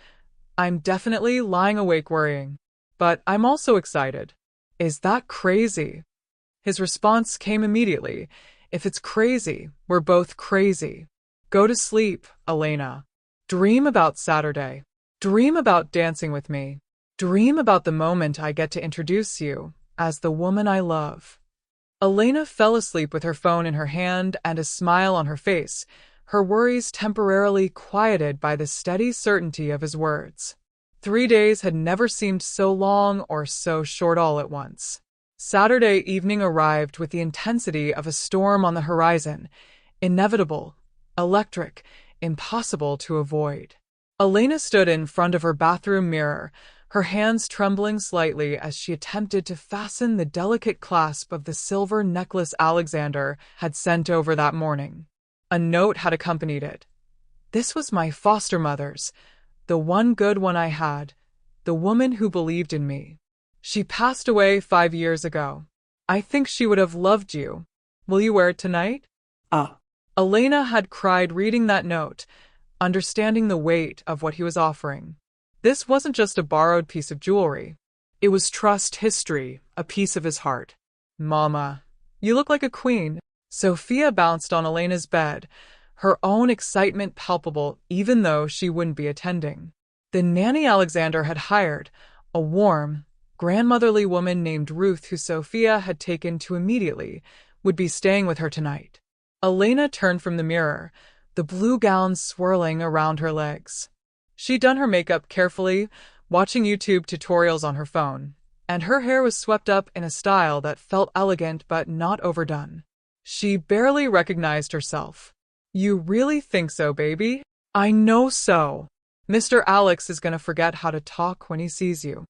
"I'm definitely lying awake worrying, but I'm also excited. Is that crazy?" His response came immediately. "If it's crazy, we're both crazy. Go to sleep, Elena. Dream about Saturday. Dream about dancing with me. Dream about the moment I get to introduce you as the woman I love." Elena fell asleep with her phone in her hand and a smile on her face, her worries temporarily quieted by the steady certainty of his words. 3 days had never seemed so long or so short all at once. Saturday evening arrived with the intensity of a storm on the horizon, inevitable, electric, impossible to avoid. Elena stood in front of her bathroom mirror, her hands trembling slightly as she attempted to fasten the delicate clasp of the silver necklace Alexander had sent over that morning. A note had accompanied it. "This was my foster mother's, the one good one I had, the woman who believed in me. She passed away 5 years ago. I think she would have loved you. Will you wear it tonight?" Elena had cried reading that note, understanding the weight of what he was offering. This wasn't just a borrowed piece of jewelry. It was trust history, a piece of his heart. "Mama, you look like a queen." Sophia bounced on Elena's bed, her own excitement palpable even though she wouldn't be attending. The nanny Alexander had hired, a warm, grandmotherly woman named Ruth who Sophia had taken to immediately, would be staying with her tonight. Elena turned from the mirror, the blue gown swirling around her legs. She'd done her makeup carefully, watching YouTube tutorials on her phone, and her hair was swept up in a style that felt elegant but not overdone. She barely recognized herself. "You really think so, baby?" "I know so. Mr. Alex is going to forget how to talk when he sees you."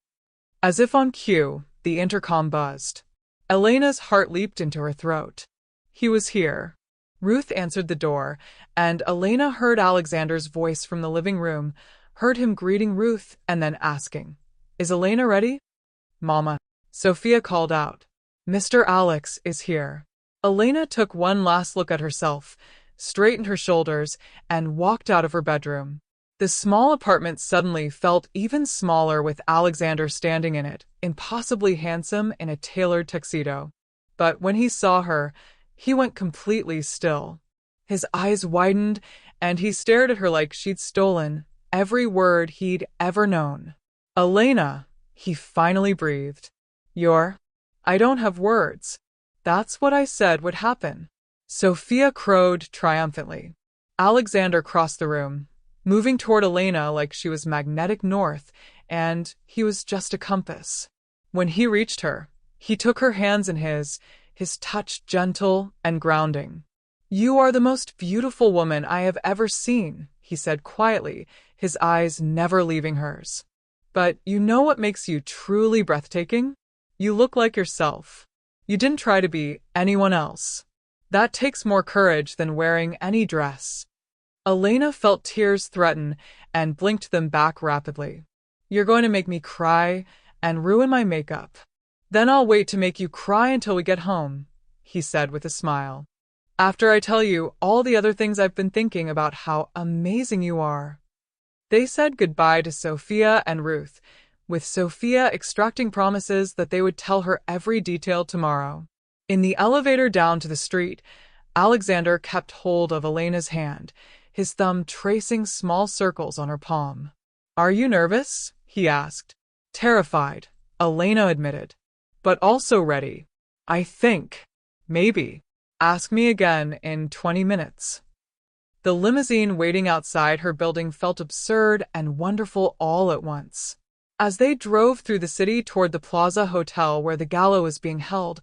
As if on cue, the intercom buzzed. Elena's heart leaped into her throat. He was here. Ruth answered the door, and Elena heard Alexander's voice from the living room, heard him greeting Ruth and then asking, "Is Elena ready?" "Mama," Sophia called out. "Mr. Alex is here." Elena took one last look at herself, straightened her shoulders, and walked out of her bedroom. The small apartment suddenly felt even smaller with Alexander standing in it, impossibly handsome in a tailored tuxedo. But when he saw her, he went completely still. His eyes widened, and he stared at her like she'd stolen every word he'd ever known. "Elena," he finally breathed. I don't have words. That's what I said would happen." Sophia crowed triumphantly. Alexander crossed the room, moving toward Elena like she was magnetic north, and he was just a compass. When he reached her, he took her hands in his touch gentle and grounding. "You are the most beautiful woman I have ever seen," he said quietly, his eyes never leaving hers. "But you know what makes you truly breathtaking? You look like yourself. You didn't try to be anyone else. That takes more courage than wearing any dress." Elena felt tears threaten and blinked them back rapidly. "You're going to make me cry and ruin my makeup. Then I'll wait to make you cry until we get home," he said with a smile. "After I tell you all the other things I've been thinking about how amazing you are." They said goodbye to Sophia and Ruth, with Sophia extracting promises that they would tell her every detail tomorrow. In the elevator down to the street, Alexander kept hold of Elena's hand, his thumb tracing small circles on her palm. "Are you nervous?" he asked. "Terrified," Elena admitted. "But also ready. I think. Maybe. Ask me again in 20 minutes. The limousine waiting outside her building felt absurd and wonderful all at once. As they drove through the city toward the Plaza Hotel where the gala was being held,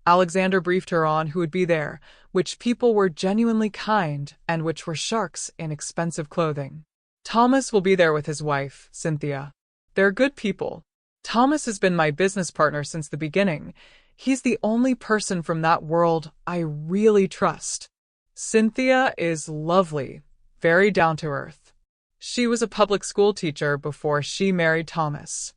Alexander briefed her on who would be there, which people were genuinely kind and which were sharks in expensive clothing. Thomas will be there with his wife, Cynthia. They're good people. Thomas has been my business partner since the beginning. He's the only person from that world I really trust. Cynthia is lovely, very down to earth. She was a public school teacher before she married Thomas.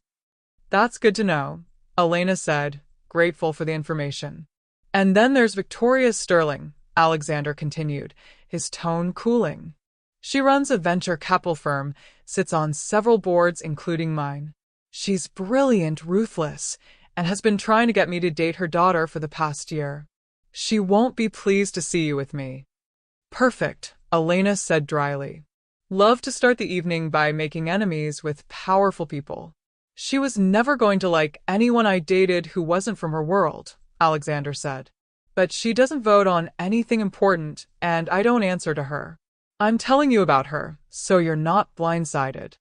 That's good to know, Elena said, grateful for the information. And then there's Victoria Sterling, Alexander continued, his tone cooling. She runs a venture capital firm, sits on several boards including mine. She's brilliant, ruthless, and has been trying to get me to date her daughter for the past year. She won't be pleased to see you with me. Perfect, Elena said dryly. Love to start the evening by making enemies with powerful people. She was never going to like anyone I dated who wasn't from her world, Alexander said. But she doesn't vote on anything important, and I don't answer to her. I'm telling you about her, so you're not blindsided.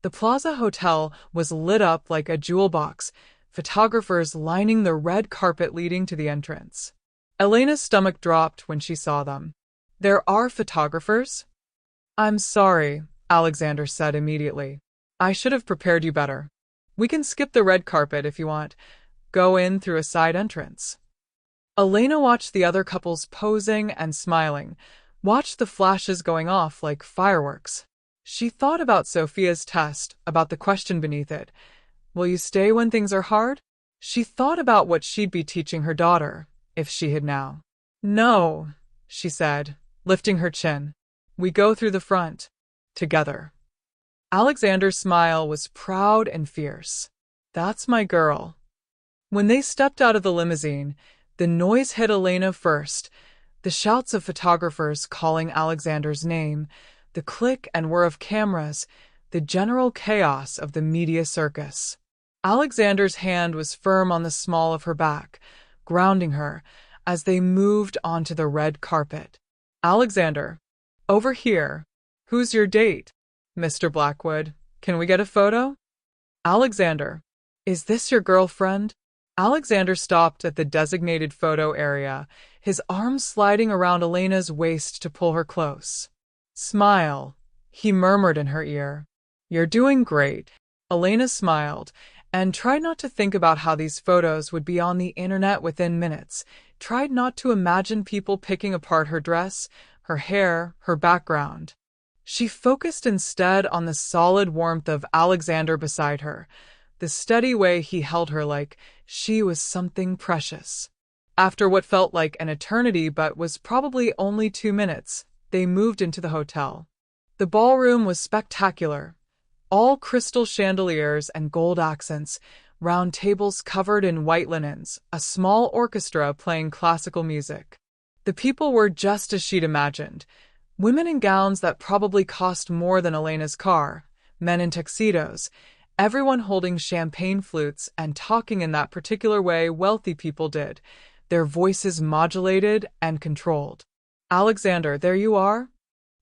The Plaza Hotel was lit up like a jewel box, photographers lining the red carpet leading to the entrance. Elena's stomach dropped when she saw them. There are photographers? I'm sorry, Alexander said immediately. I should have prepared you better. We can skip the red carpet if you want. Go in through a side entrance. Elena watched the other couples posing and smiling, watched the flashes going off like fireworks. She thought about Sophia's test, about the question beneath it. Will you stay when things are hard? She thought about what she'd be teaching her daughter, if she had now. No, she said, lifting her chin. We go through the front. Together. Alexander's smile was proud and fierce. That's my girl. When they stepped out of the limousine, the noise hit Elena first. The shouts of photographers calling Alexander's name, the click and whir of cameras, the general chaos of the media circus. Alexander's hand was firm on the small of her back, grounding her as they moved onto the red carpet. Alexander, over here. Who's your date? Mr. Blackwood, can we get a photo? Alexander, is this your girlfriend? Alexander stopped at the designated photo area, his arms sliding around Elena's waist to pull her close. Smile, he murmured in her ear. You're doing great. Elena smiled and tried not to think about how these photos would be on the internet within minutes, tried not to imagine people picking apart her dress, her hair, her background. She focused instead on the solid warmth of Alexander beside her, the steady way he held her like she was something precious. After what felt like an eternity but was probably only 2 minutes, they moved into the hotel. The ballroom was spectacular. All crystal chandeliers and gold accents, round tables covered in white linens, a small orchestra playing classical music. The people were just as she'd imagined. Women in gowns that probably cost more than Elena's car, men in tuxedos, everyone holding champagne flutes and talking in that particular way wealthy people did, their voices modulated and controlled. Alexander, there you are?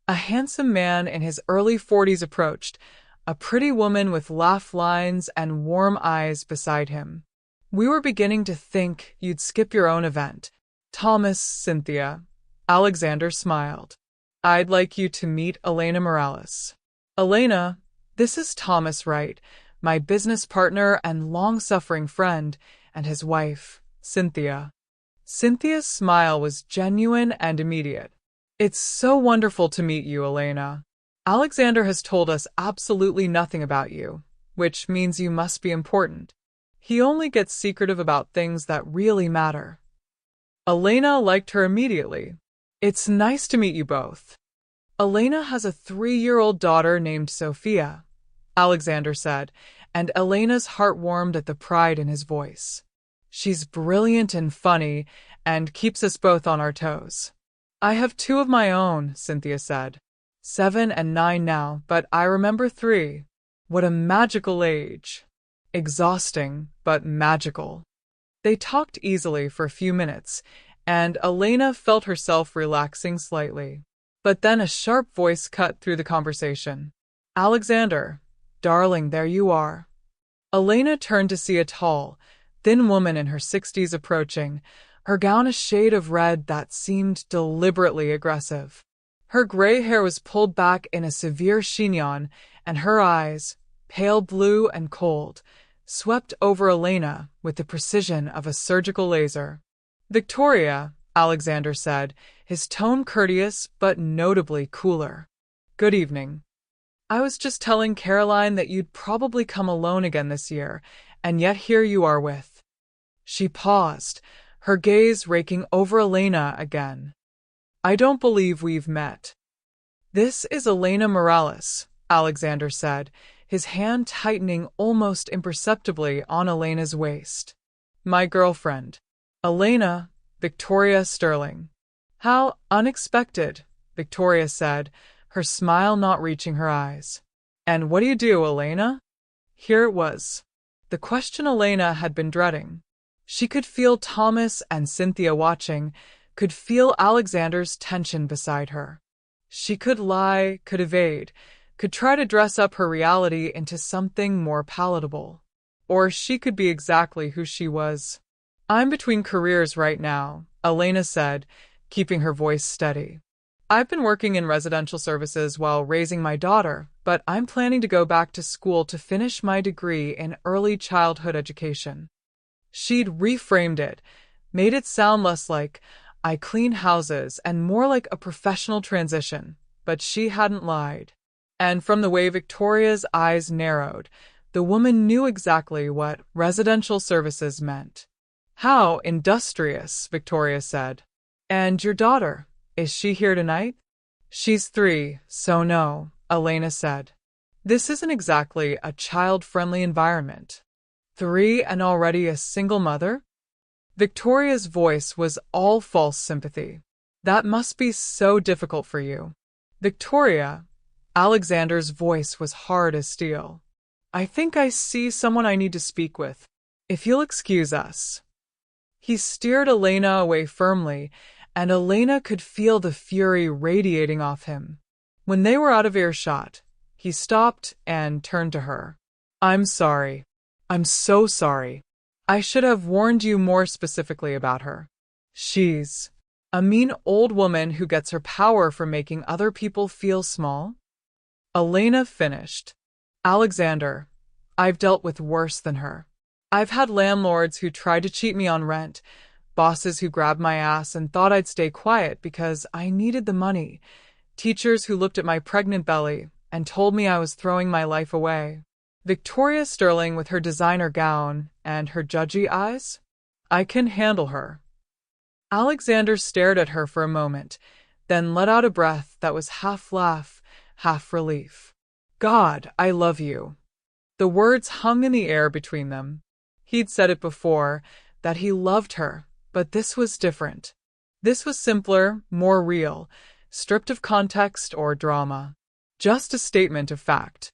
A handsome man in his early 40s approached, a pretty woman with laugh lines and warm eyes beside him. We were beginning to think you'd skip your own event. Thomas, Cynthia. Alexander smiled. I'd like you to meet Elena Morales. Elena, this is Thomas Wright, my business partner and long-suffering friend, and his wife, Cynthia. Cynthia's smile was genuine and immediate. It's so wonderful to meet you, Elena. Alexander has told us absolutely nothing about you, which means you must be important. He only gets secretive about things that really matter. Elena liked her immediately. It's nice to meet you both. Elena has a 3-year-old daughter named Sophia, Alexander said, and Elena's heart warmed at the pride in his voice. She's brilliant and funny and keeps us both on our toes. I have 2 of my own, Cynthia said. 7 and 9 now, but I remember 3. What a magical age. Exhausting, but magical. They talked easily for a few minutes, and Elena felt herself relaxing slightly. But then a sharp voice cut through the conversation. Alexander, darling, there you are. Elena turned to see a tall, thin woman in her 60s approaching, her gown a shade of red that seemed deliberately aggressive. Her gray hair was pulled back in a severe chignon, and her eyes, pale blue and cold, swept over Elena with the precision of a surgical laser. "Victoria," Alexander said, his tone courteous but notably cooler. "Good evening. I was just telling Caroline that you'd probably come alone again this year, and yet here you are with—" She paused, her gaze raking over Elena again. "I don't believe we've met." "This is Elena Morales," Alexander said, his hand tightening almost imperceptibly on Elena's waist. "My girlfriend. Elena, Victoria Sterling." "How unexpected," Victoria said, her smile not reaching her eyes. "And what do you do, Elena?" Here it was. The question Elena had been dreading. She could feel Thomas and Cynthia watching, could feel Alexander's tension beside her. She could lie, could evade, could try to dress up her reality into something more palatable. Or she could be exactly who she was. "I'm between careers right now," Elena said, keeping her voice steady. "I've been working in residential services while raising my daughter, but I'm planning to go back to school to finish my degree in early childhood education." She'd reframed it, made it sound less like, "I clean houses," and more like a professional transition, but she hadn't lied. And from the way Victoria's eyes narrowed, the woman knew exactly what residential services meant. "How industrious," Victoria said. "And your daughter, is she here tonight?" "She's 3, so no," Elena said. "This isn't exactly a child-friendly environment." 3 and already a single mother? Victoria's voice was all false sympathy. "That must be so difficult for you." "Victoria," Alexander's voice was hard as steel. "I think I see someone I need to speak with. If you'll excuse us." He steered Elena away firmly, and Elena could feel the fury radiating off him. When they were out of earshot, he stopped and turned to her. "I'm sorry. I'm so sorry. I should have warned you more specifically about her. She's a mean old woman who gets her power from making other people feel small." Elena finished. "Alexander, I've dealt with worse than her. I've had landlords who tried to cheat me on rent, bosses who grabbed my ass and thought I'd stay quiet because I needed the money, teachers who looked at my pregnant belly and told me I was throwing my life away. Victoria Sterling with her designer gown and her judgy eyes? I can handle her." Alexander stared at her for a moment, then let out a breath that was half laugh, half relief. "God, I love you." The words hung in the air between them. He'd said it before, that he loved her, but this was different. This was simpler, more real, stripped of context or drama. Just a statement of fact.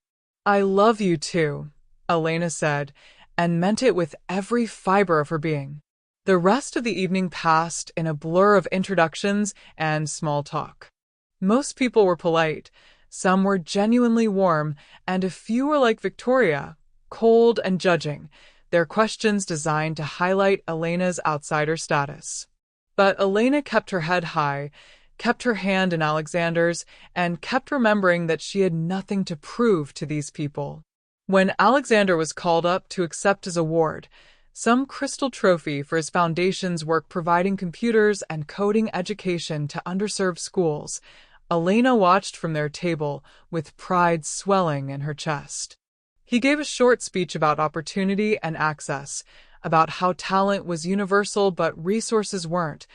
"I love you too," Elena said, and meant it with every fiber of her being. The rest of the evening passed in a blur of introductions and small talk. Most people were polite, some were genuinely warm, and a few were like Victoria, cold and judging, their questions designed to highlight Elena's outsider status. But Elena kept her head high, kept her hand in Alexander's, and kept remembering that she had nothing to prove to these people. When Alexander was called up to accept his award, some crystal trophy for his foundation's work providing computers and coding education to underserved schools, Elena watched from their table with pride swelling in her chest. He gave a short speech about opportunity and access, about how talent was universal but resources weren't,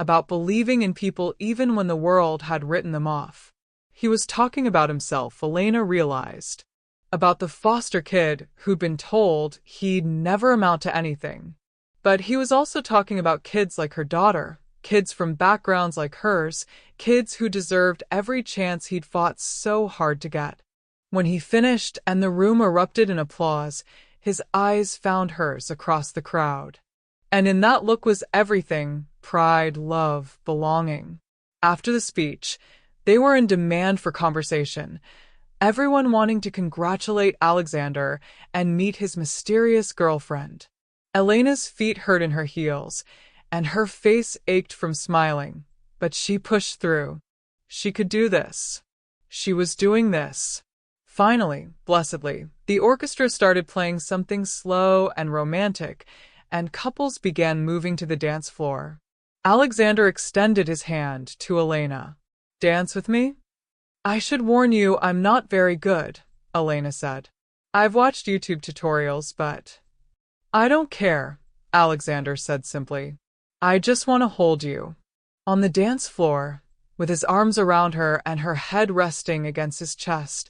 about believing in people even when the world had written them off. He was talking about himself, Elena realized. About the foster kid who'd been told he'd never amount to anything. But he was also talking about kids like her daughter, kids from backgrounds like hers, kids who deserved every chance he'd fought so hard to get. When he finished and the room erupted in applause, his eyes found hers across the crowd. And in that look was everything: pride, love, belonging. After the speech, they were in demand for conversation, everyone wanting to congratulate Alexander and meet his mysterious girlfriend. Elena's feet hurt in her heels, and her face ached from smiling, but she pushed through. She could do this. She was doing this. Finally, blessedly, the orchestra started playing something slow and romantic, and couples began moving to the dance floor. Alexander extended his hand to Elena. "Dance with me?" "I should warn you I'm not very good," Elena said. "I've watched YouTube tutorials, but—" "I don't care," Alexander said simply. "I just want to hold you." On the dance floor, with his arms around her and her head resting against his chest,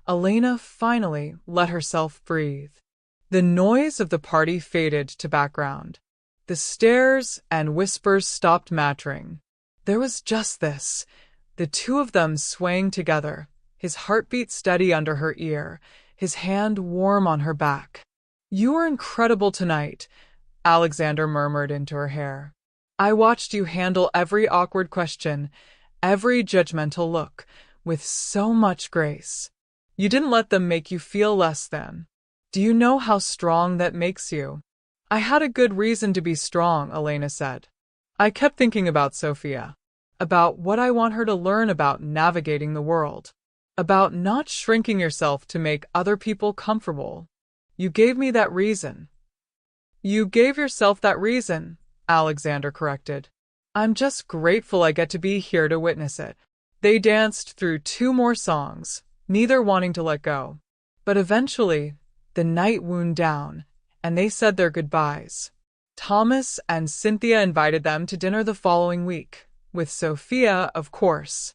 Elena finally let herself breathe. The noise of the party faded to background. The stares and whispers stopped mattering. There was just this, the two of them swaying together, his heartbeat steady under her ear, his hand warm on her back. "You were incredible tonight," Alexander murmured into her hair. "I watched you handle every awkward question, every judgmental look, with so much grace. You didn't let them make you feel less than. Do you know how strong that makes you?" "I had a good reason to be strong," Elena said. "I kept thinking about Sophia, about what I want her to learn about navigating the world, about not shrinking yourself to make other people comfortable. You gave me that reason." "You gave yourself that reason," Alexander corrected. "I'm just grateful I get to be here to witness it." They danced through 2 more songs, neither wanting to let go. But eventually, the night wound down, and they said their goodbyes. Thomas and Cynthia invited them to dinner the following week, with Sophia, of course.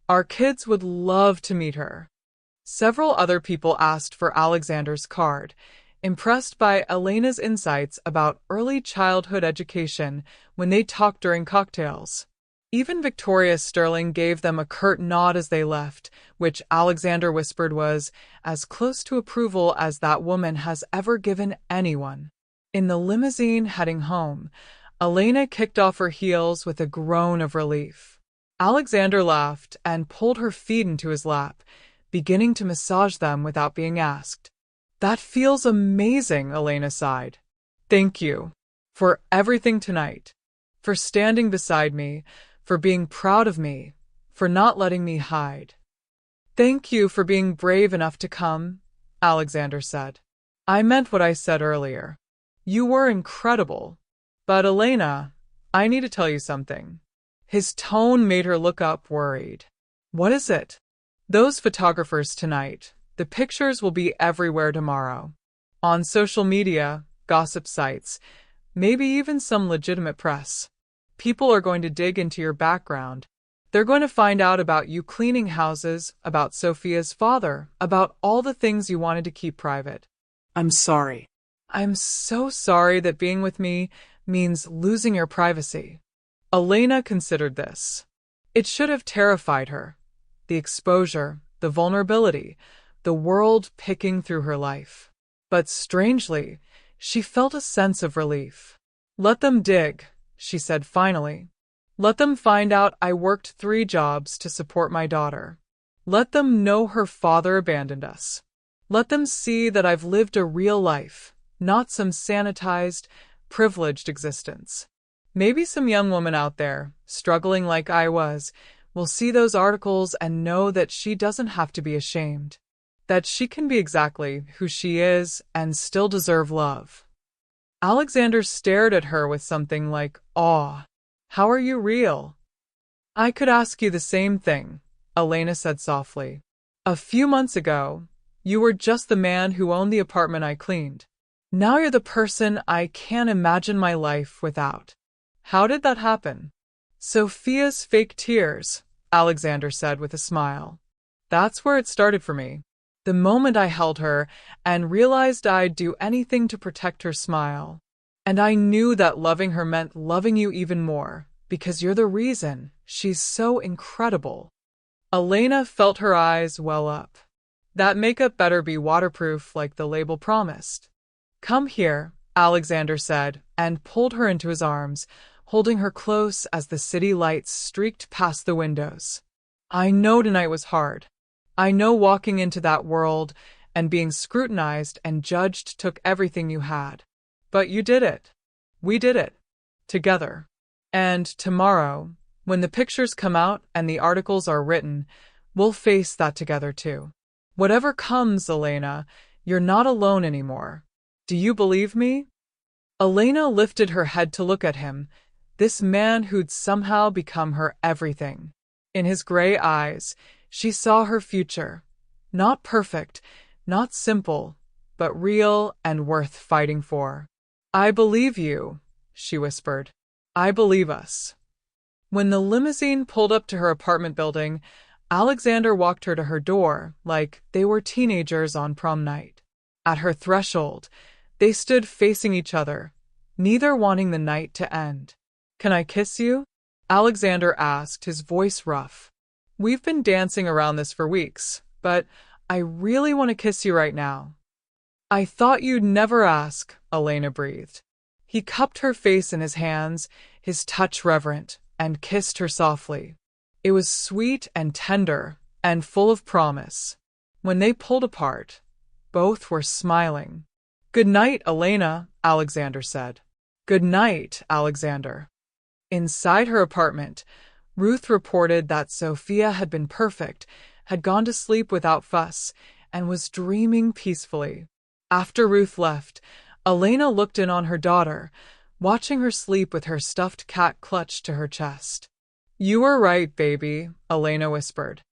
"Our kids would love to meet her." Several other people asked for Alexander's card, impressed by Elena's insights about early childhood education when they talked during cocktails. Even Victoria Sterling gave them a curt nod as they left, which Alexander whispered was as close to approval as that woman has ever given anyone. In the limousine heading home, Elena kicked off her heels with a groan of relief. Alexander laughed and pulled her feet into his lap, beginning to massage them without being asked. "That feels amazing," Elena sighed. "Thank you for everything tonight, for standing beside me, for being proud of me, for not letting me hide." "Thank you for being brave enough to come," Alexander said. "I meant what I said earlier. You were incredible. But Elena, I need to tell you something." His tone made her look up, worried. "What is it?" "Those photographers tonight. The pictures will be everywhere tomorrow. On social media, gossip sites, maybe even some legitimate press. People are going to dig into your background. They're going to find out about you cleaning houses, about Sophia's father, about all the things you wanted to keep private." "I'm sorry." "I'm so sorry that being with me means losing your privacy." Elena considered this. It should have terrified her. The exposure, the vulnerability, the world picking through her life. But strangely, she felt a sense of relief. "Let them dig," she said finally. "Let them find out I worked 3 jobs to support my daughter. Let them know her father abandoned us. Let them see that I've lived a real life, not some sanitized, privileged existence." Maybe some young woman out there, struggling like I was, will see those articles and know that she doesn't have to be ashamed, that she can be exactly who she is and still deserve love. Alexander stared at her with something like awe. "How are you real?" "I could ask you the same thing," Elena said softly. "A few months ago, you were just the man who owned the apartment I cleaned. Now you're the person I can't imagine my life without." "How did that happen?" "Sophia's fake tears," Alexander said with a smile. "That's where it started for me. The moment I held her and realized I'd do anything to protect her smile. And I knew that loving her meant loving you even more, because you're the reason she's so incredible." Elena felt her eyes well up. "That makeup better be waterproof like the label promised." "Come here," Alexander said, and pulled her into his arms, holding her close as the city lights streaked past the windows. "I know tonight was hard. I know walking into that world and being scrutinized and judged took everything you had. But you did it. We did it. Together." And tomorrow, when the pictures come out and the articles are written, we'll face that together too. Whatever comes, Elena, you're not alone anymore. Do you believe me? Elena lifted her head to look at him, this man who'd somehow become her everything. In his gray eyes, she saw her future. Not perfect, not simple, but real and worth fighting for. I believe you, she whispered. I believe us. When the limousine pulled up to her apartment building, Alexander walked her to her door like they were teenagers on prom night. At her threshold, they stood facing each other, neither wanting the night to end. Can I kiss you? Alexander asked, his voice rough. We've been dancing around this for weeks, but I really want to kiss you right now. I thought you'd never ask, Elena breathed. He cupped her face in his hands, his touch reverent, and kissed her softly. It was sweet and tender, and full of promise. When they pulled apart, both were smiling. Good night, Elena, Alexander said. Good night, Alexander. Inside her apartment, Ruth reported that Sophia had been perfect, had gone to sleep without fuss, and was dreaming peacefully. After Ruth left, Elena looked in on her daughter, watching her sleep with her stuffed cat clutched to her chest. You were right, baby, Elena whispered.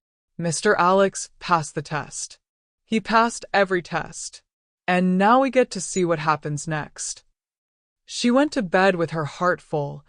Mr. Alex passed the test. He passed every test. And now we get to see what happens next. She went to bed with her heart full,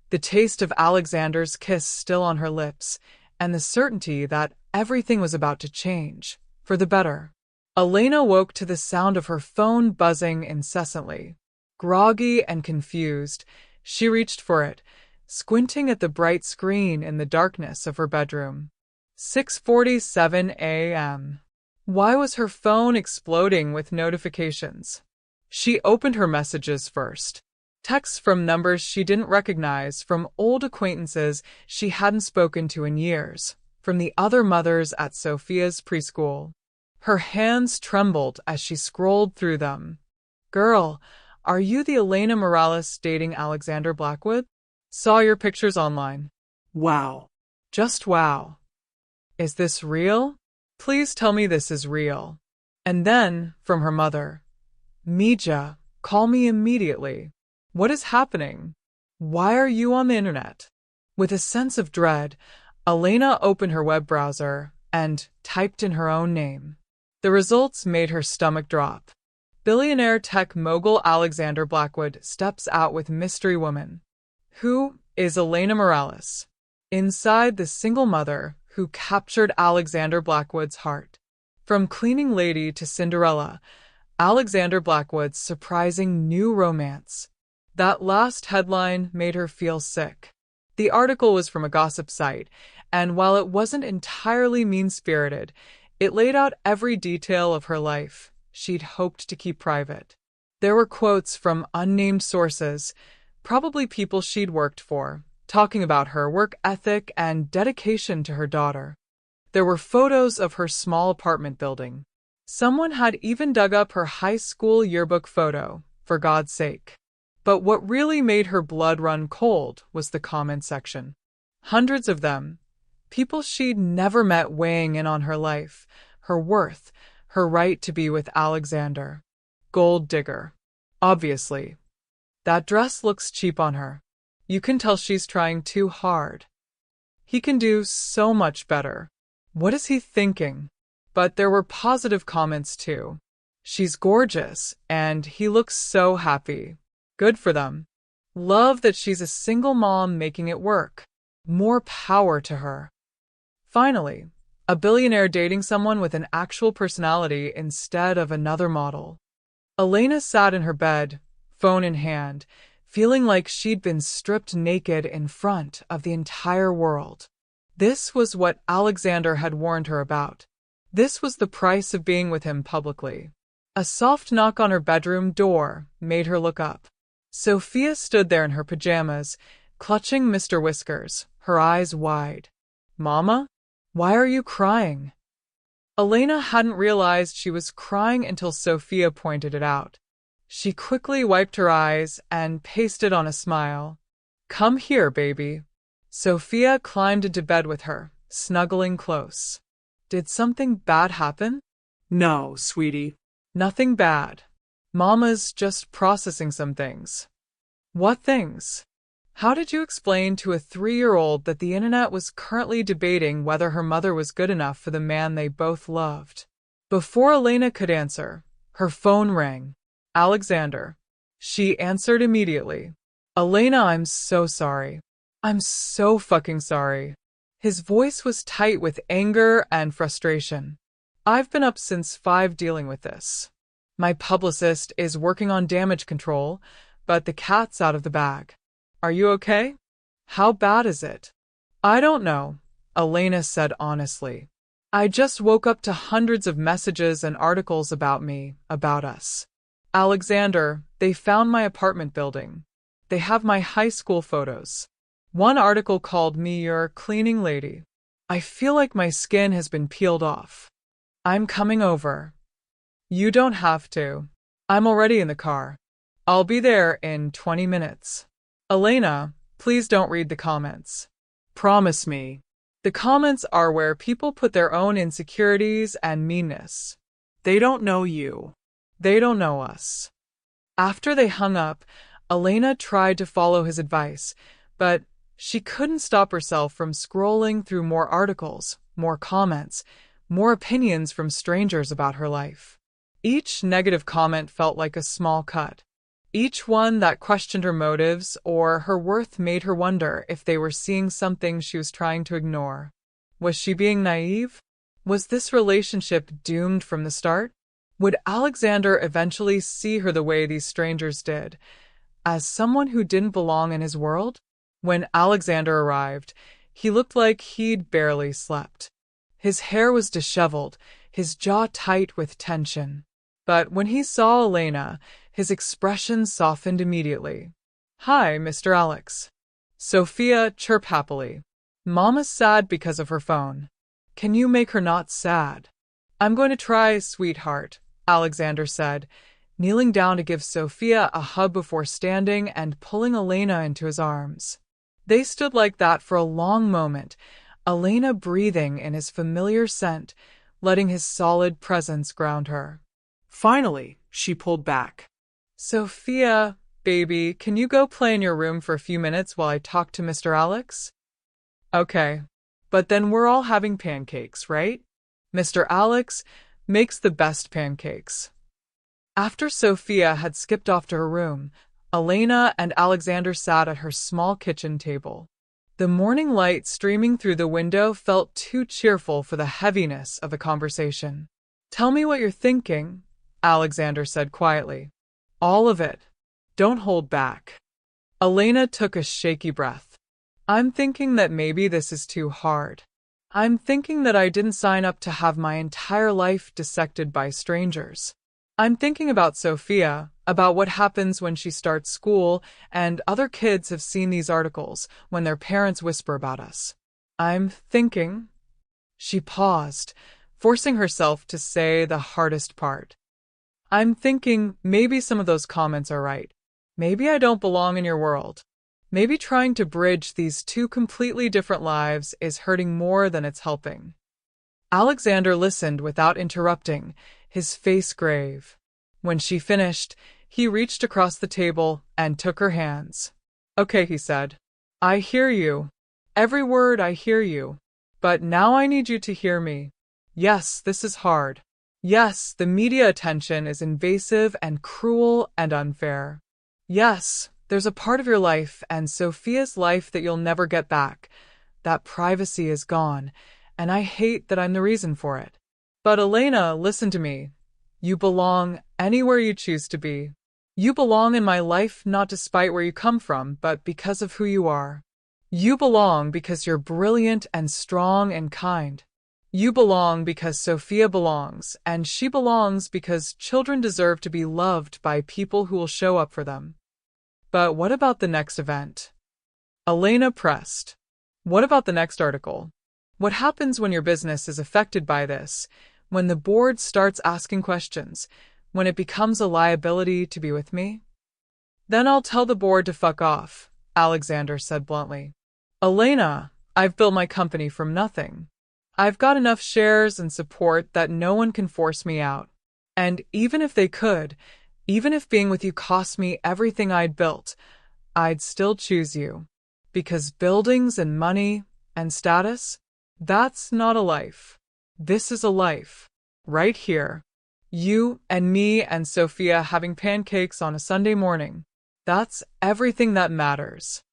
the taste of Alexander's kiss still on her lips, and the certainty that everything was about to change, for the better. Elena woke to the sound of her phone buzzing incessantly. Groggy and confused, she reached for it, squinting at the bright screen in the darkness of her bedroom. 6:47 a.m. Why was her phone exploding with notifications? She opened her messages first. Texts from numbers she didn't recognize, from old acquaintances she hadn't spoken to in years, from the other mothers at Sophia's preschool. Her hands trembled as she scrolled through them. Girl, are you the Elena Morales dating Alexander Blackwood? Saw your pictures online. Wow. Just wow. Is this real? Please tell me this is real. And then, from her mother, Mija, call me immediately. What is happening? Why are you on the internet? With a sense of dread, Elena opened her web browser and typed in her own name. The results made her stomach drop. Billionaire tech mogul Alexander Blackwood steps out with mystery woman. Who is Elena Morales? Inside the single mother who captured Alexander Blackwood's heart. From cleaning lady to Cinderella, Alexander Blackwood's surprising new romance. That last headline made her feel sick. The article was from a gossip site, and while it wasn't entirely mean-spirited, it laid out every detail of her life she'd hoped to keep private. There were quotes from unnamed sources, probably people she'd worked for, talking about her work ethic and dedication to her daughter. There were photos of her small apartment building. Someone had even dug up her high school yearbook photo, for God's sake. But what really made her blood run cold was the comment section. Hundreds of them. People she'd never met weighing in on her life, her worth, her right to be with Alexander. Gold digger. Obviously. That dress looks cheap on her. You can tell she's trying too hard. He can do so much better. What is he thinking? But there were positive comments too. She's gorgeous, and he looks so happy. Good for them. Love that she's a single mom making it work. More power to her. Finally, a billionaire dating someone with an actual personality instead of another model. Elena sat in her bed, phone in hand, feeling like she'd been stripped naked in front of the entire world. This was what Alexander had warned her about. This was the price of being with him publicly. A soft knock on her bedroom door made her look up. Sophia stood there in her pajamas, clutching Mr. Whiskers, her eyes wide. Mama? Why are you crying? Elena hadn't realized she was crying until Sophia pointed it out. She quickly wiped her eyes and pasted on a smile. Come here, baby. Sophia climbed into bed with her, snuggling close. Did something bad happen? No, sweetie. Nothing bad. Mama's just processing some things. What things? How did you explain to a 3-year-old that the internet was currently debating whether her mother was good enough for the man they both loved? Before Elena could answer, her phone rang. Alexander. She answered immediately. Elena, I'm so sorry. I'm so fucking sorry. His voice was tight with anger and frustration. I've been up since 5 dealing with this. My publicist is working on damage control, but the cat's out of the bag. Are you okay? How bad is it? I don't know, Elena said honestly. I just woke up to hundreds of messages and articles about me, about us. Alexander, they found my apartment building. They have my high school photos. One article called me your cleaning lady. I feel like my skin has been peeled off. I'm coming over. You don't have to. I'm already in the car. I'll be there in 20 minutes. Elena, please don't read the comments. Promise me. The comments are where people put their own insecurities and meanness. They don't know you. They don't know us. After they hung up, Elena tried to follow his advice, but she couldn't stop herself from scrolling through more articles, more comments, more opinions from strangers about her life. Each negative comment felt like a small cut. Each one that questioned her motives or her worth made her wonder if they were seeing something she was trying to ignore. Was she being naive? Was this relationship doomed from the start? Would Alexander eventually see her the way these strangers did, as someone who didn't belong in his world? When Alexander arrived, he looked like he'd barely slept. His hair was disheveled, his jaw tight with tension. But when he saw Elena, his expression softened immediately. Hi, Mr. Alex. Sophia chirped happily. Mama's sad because of her phone. Can you make her not sad? I'm going to try, sweetheart, Alexander said, kneeling down to give Sophia a hug before standing and pulling Elena into his arms. They stood like that for a long moment, Elena breathing in his familiar scent, letting his solid presence ground her. Finally, she pulled back. Sophia, baby, can you go play in your room for a few minutes while I talk to Mr. Alex? Okay, but then we're all having pancakes, right? Mr. Alex makes the best pancakes. After Sophia had skipped off to her room, Elena and Alexander sat at her small kitchen table. The morning light streaming through the window felt too cheerful for the heaviness of the conversation. Tell me what you're thinking, Alexander said quietly. All of it. Don't hold back. Elena took a shaky breath. I'm thinking that maybe this is too hard. I'm thinking that I didn't sign up to have my entire life dissected by strangers. I'm thinking about Sophia, about what happens when she starts school, and other kids have seen these articles when their parents whisper about us. I'm thinking. She paused, forcing herself to say the hardest part. I'm thinking maybe some of those comments are right. Maybe I don't belong in your world. Maybe trying to bridge these two completely different lives is hurting more than it's helping. Alexander listened without interrupting, his face grave. When she finished, he reached across the table and took her hands. Okay, he said. I hear you. Every word, I hear you. But now I need you to hear me. Yes, this is hard. Yes, the media attention is invasive and cruel and unfair. Yes, there's a part of your life and Sophia's life that you'll never get back. That privacy is gone, and I hate that I'm the reason for it. But Elena, listen to me. You belong anywhere you choose to be. You belong in my life not despite where you come from, but because of who you are. You belong because you're brilliant and strong and kind. You belong because Sophia belongs, and she belongs because children deserve to be loved by people who will show up for them. But what about the next event? Elena pressed. What about the next article? What happens when your business is affected by this? When the board starts asking questions? When it becomes a liability to be with me? Then I'll tell the board to fuck off, Alexander said bluntly. Elena, I've built my company from nothing. I've got enough shares and support that no one can force me out. And even if they could, even if being with you cost me everything I'd built, I'd still choose you. Because buildings and money and status, that's not a life. This is a life. Right here. You and me and Sophia having pancakes on a Sunday morning. That's everything that matters.